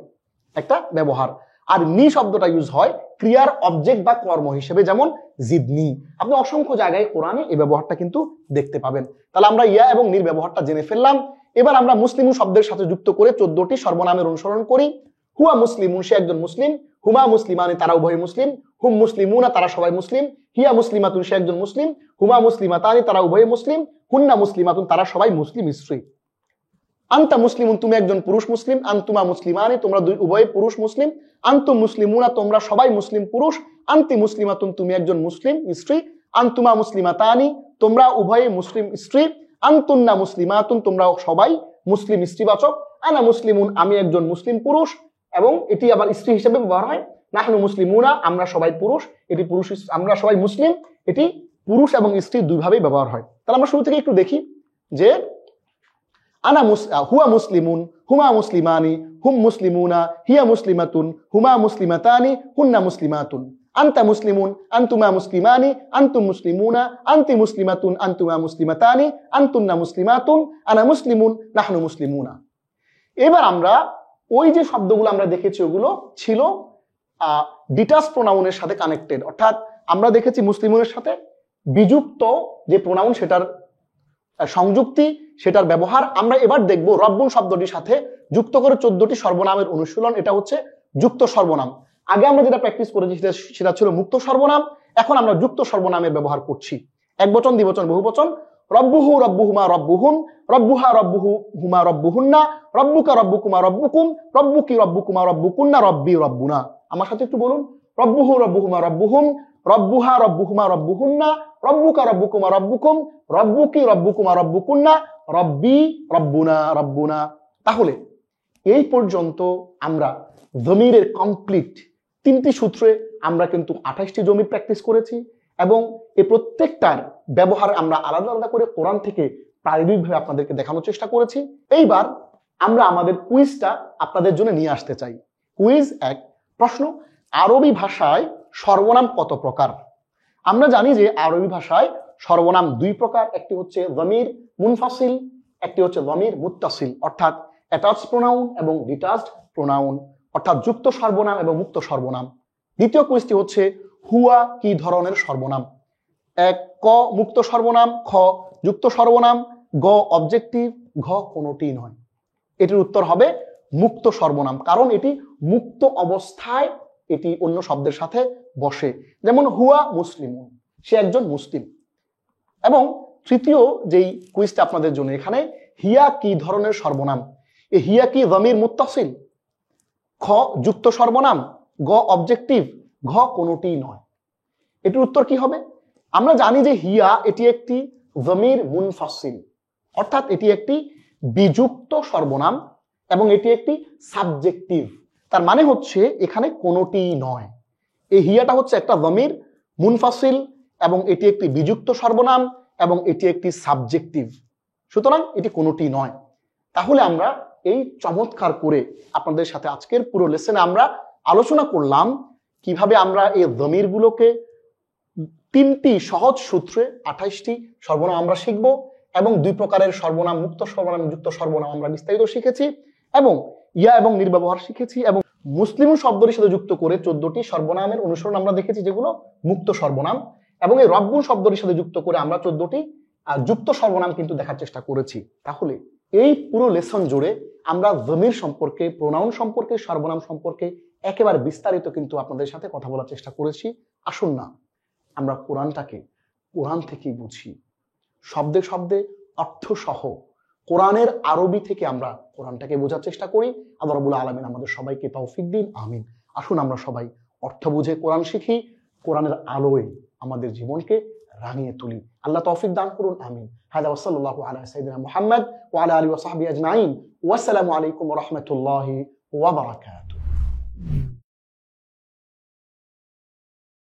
একটা ব্যবহার। আর নি শব্দটা ইউজ হয় ক্রিয়ার অবজেক্ট বা কর্ম হিসেবে, যেমন জিদনি। আপনি অসংখ্য জায়গায় কোরআনে এই ব্যবহারটা কিন্তু দেখতে পাবেন। তাহলে আমরা ইয়া এবং নির ব্যবহারটা জেনে ফেললাম। এবার আমরা মুসলিমু শব্দের সাথে যুক্ত করে 14টি সর্বনামের অনুসরণ করি। হুয়া মুসলিমুন সে একজন মুসলিম, হুমা মুসলিমানি তারা উভয় মুসলিম, হুম মুসলিমুনা তারা সবাই মুসলিম, হিয়া মুসলিমাতুন সে একজন মুসলিম, হুমা মুসলিমাতানি তারা উভয় মুসলিম, হুন্না মুসলিমাতুন তারা সবাই মুসলিম স্ত্রী। আনতা মুসলিমুন, তুমি একজন পুরুষ মুসলিম, আনতুমা মুসলিমানি, তোমরা উভয় পুরুষ মুসলিম, আনতুম মুসলিমুনা, তোমরা সবাই মুসলিম পুরুষ, আনতি মুসলিমাতুন, তুমি একজন মুসলিম স্ত্রী, আনতুমা মুসলিমাতানি, তোমরা উভয়ে মুসলিম স্ত্রী, আনতুন্না মুসলিমাতুন, তোমরা সবাই মুসলিম স্ত্রীবাচক, আনা মুসলিমুন, আমি একজন মুসলিম পুরুষ, এবং এটি আবার স্ত্রী হিসেবে ব্যবহার হয়, নাহনু মুসলিমুনা, আমরা সবাই পুরুষ, এটি পুরুষ, আমরা সবাই মুসলিম, এটি পুরুষ এবং স্ত্রী দুইভাবেই ব্যবহার হয়। তাহলে আমরা শুরু থেকে একটু দেখি যে আনা হুয়া মুসলিমুন, হুমা মুসলিমানি, হুম মুসলিমুনা, হিয়া মুসলিমাতুন, হুমা মুসলিমাতানি, হুন্না মুসলিমাতুন, আনতা মুসলিমুন, আনতুমা মুসলিমানি, আনতুম মুসলিমুনা, আনতি মুসলিমাতুন, আনতুমা মুসলিমাতানি, আনতুন্না মুসলিমাতুন, আনা মুসলিমুন, নাহনু মুসলিমুনা। এবার আমরা ওই যে শব্দগুলো আমরা দেখেছি ওগুলো ছিল ডিটাচ প্রোনাউনের সাথে কানেক্টেড, অর্থাৎ আমরা দেখেছি মুসলিমুনের সাথে বিযুক্ত যে প্রোনাউন সেটার সংযুক্তি, সেটার ব্যবহার। আমরা এবার দেখব রব্বুন শব্দটির সাথে যুক্ত করে 14টি সর্বনামের অনুশীলন। এটা হচ্ছে যুক্ত সর্বনাম। আগে আমরা যেটা প্র্যাকটিস করেছি সেটা ছিল মুক্ত সর্বনাম, এখন আমরা যুক্ত সর্বনামের ব্যবহার করছি। একবচন, দ্বিবচন, বহুবচন। রব্বুহু, রব্বুহুমা, রব্বুহুম, রব্বুহা, রব্বুহু, হুমা, রব্বুহুন্না, রব্বুকা, রব্বুকুমা, রব্বুকুম, রব্বুকি, রব্বুকুমা, রব্বুকুন্না, রব্বি, রব্বুনা। আমার সাথে একটু বলুন, রব্বুহু, রব্বুহুমা, রব্বুহুম, রব্বুহা, রব্বুহুমা, রব্বুহুন্না, রব্বুকা, রব্বুকুমা, রব্বুকুম, রব্বুকি, রব্বুকুমা, রব্বুকুন্না, রব্বি, রব্বুনা, রব্বুনা। তাহলে এই পর্যন্ত আমরা জমিরের কমপ্লিট 3টি সূত্রে আমরা কিন্তু 28টি জমির প্র্যাকটিস করেছি, এবং এই প্রত্যেকটার ব্যবহার আমরা আলাদা আলাদা করে কোরআন থেকে প্রায়োগিকভাবে আপনাদেরকে দেখানোর চেষ্টা করেছি। এইবার আমরা আমাদের কুইজটা আপনাদের জন্য নিয়ে আসতে চাই। কুইজ 1, প্রশ্ন, আরবি ভাষায় সর্বনাম কত প্রকার? আমরা জানি যে আরবি ভাষায় সর্বনাম 2 প্রকার, একটি হচ্ছে জমির মুনফাসিল, একটি হচ্ছে জমির মুত্তাসিল, অর্থাৎ অ্যাটাচড প্রোনাউন এবং ডিটাচড প্রোনাউন, অর্থাৎ যুক্ত সর্বনাম এবং মুক্ত সর্বনাম। দ্বিতীয় কুইজটি হচ্ছে হুয়া কি ধরনের সর্বনাম? 1 ক মুক্ত সর্বনাম, খ যুক্ত সর্বনাম, গ অবজেক্টিভ, ঘ কোনোটি নয়। এটির উত্তর হবে মুক্ত সর্বনাম, কারণ এটি মুক্ত অবস্থায় এটি অন্য শব্দের সাথে বসে। যেমন হুয়া মুসলিমুন, সে একজন মুসলিম। এবং তৃতীয় যেই কুইজটা আপনাদের জন্য, এখানে হিয়া কি ধরনের সর্বনাম? এই হিয়া কি জমির মুত্তাসিল, খ যুক্ত সর্বনাম, গ অবজেক্টিভ, ঘ কোনোটি নয়। এটির উত্তর কি হবে? আমরা জানি যে হিয়া এটি একটি জমির মুনফাসিল, অর্থাৎ এটি একটি বিযুক্ত সর্বনাম এবং এটি একটি সাবজেক্টিভ। তার মানে হচ্ছে এখানে কোনোটি নয়। এই হিয়াটা হচ্ছে একটা জমির মুনফাসিল এবং এটি একটি বিযুক্ত সর্বনাম এবং এটি একটি সাবজেক্টিভ, সুতরাং এটি কোনোটি নয়। তাহলে আমরা এই চমৎকার করে আপনাদের সাথে আজকের পুরো লেসনে আমরা আলোচনা করলাম কিভাবে আমরা এই জমিরগুলোকে 3টি সহজ সূত্রে 28টি সর্বনাম আমরা শিখব, এবং 2 প্রকারের সর্বনাম, মুক্ত সর্বনাম, যুক্ত সর্বনাম আমরা বিস্তারিত শিখেছি, এবং ইয়া এবং নির্ব্যবহার শিখেছি, এবং মুসলিম শব্দের সাথে যুক্ত করে 14টি সর্বনামের অনুসরণ আমরা দেখেছি যেগুলো মুক্ত সর্বনাম, এবং এই রব্বুন শব্দের সাথে যুক্ত করে আমরা 14টি যুক্ত সর্বনাম কিন্তু দেখার চেষ্টা করেছি। তাহলে এই পুরো লেসন জুড়ে আমরা জমির সম্পর্কে, প্রোনাউন সম্পর্কে, সর্বনাম সম্পর্কে একেবারে বিস্তারিত কিন্তু আপনাদের সাথে কথা বলার চেষ্টা করেছি। আসুন না আমরা কোরআনটাকে কোরআন থেকেই বুঝি, শব্দে শব্দে অর্থ সহ কোরআনের আরবি থেকে আমরা কোরআনটাকে বোঝার চেষ্টা করি। আল্লাহ রাব্বুল আলামিন আমাদের সবাইকে তৌফিক দিন, আমিন। আসুন আমরা সবাই অর্থ বুঝে কোরআন শিখি, কোরআনের আলোয় আমাদের জীবনকে রাঙিয়ে তুলি। আল্লাহ তৌফিক দান করুন, আমিন। হাদা ওয়া সাল্লাল্লাহু আলা সাইয়্যিদিনা মুহাম্মদ ওয়া আলা আলিহি ওয়া সাহবিহি আজমাইন। ওয়া আসসালামু আলাইকুম ওয়া রাহমাতুল্লাহি ওয়া বারাকাতুহু।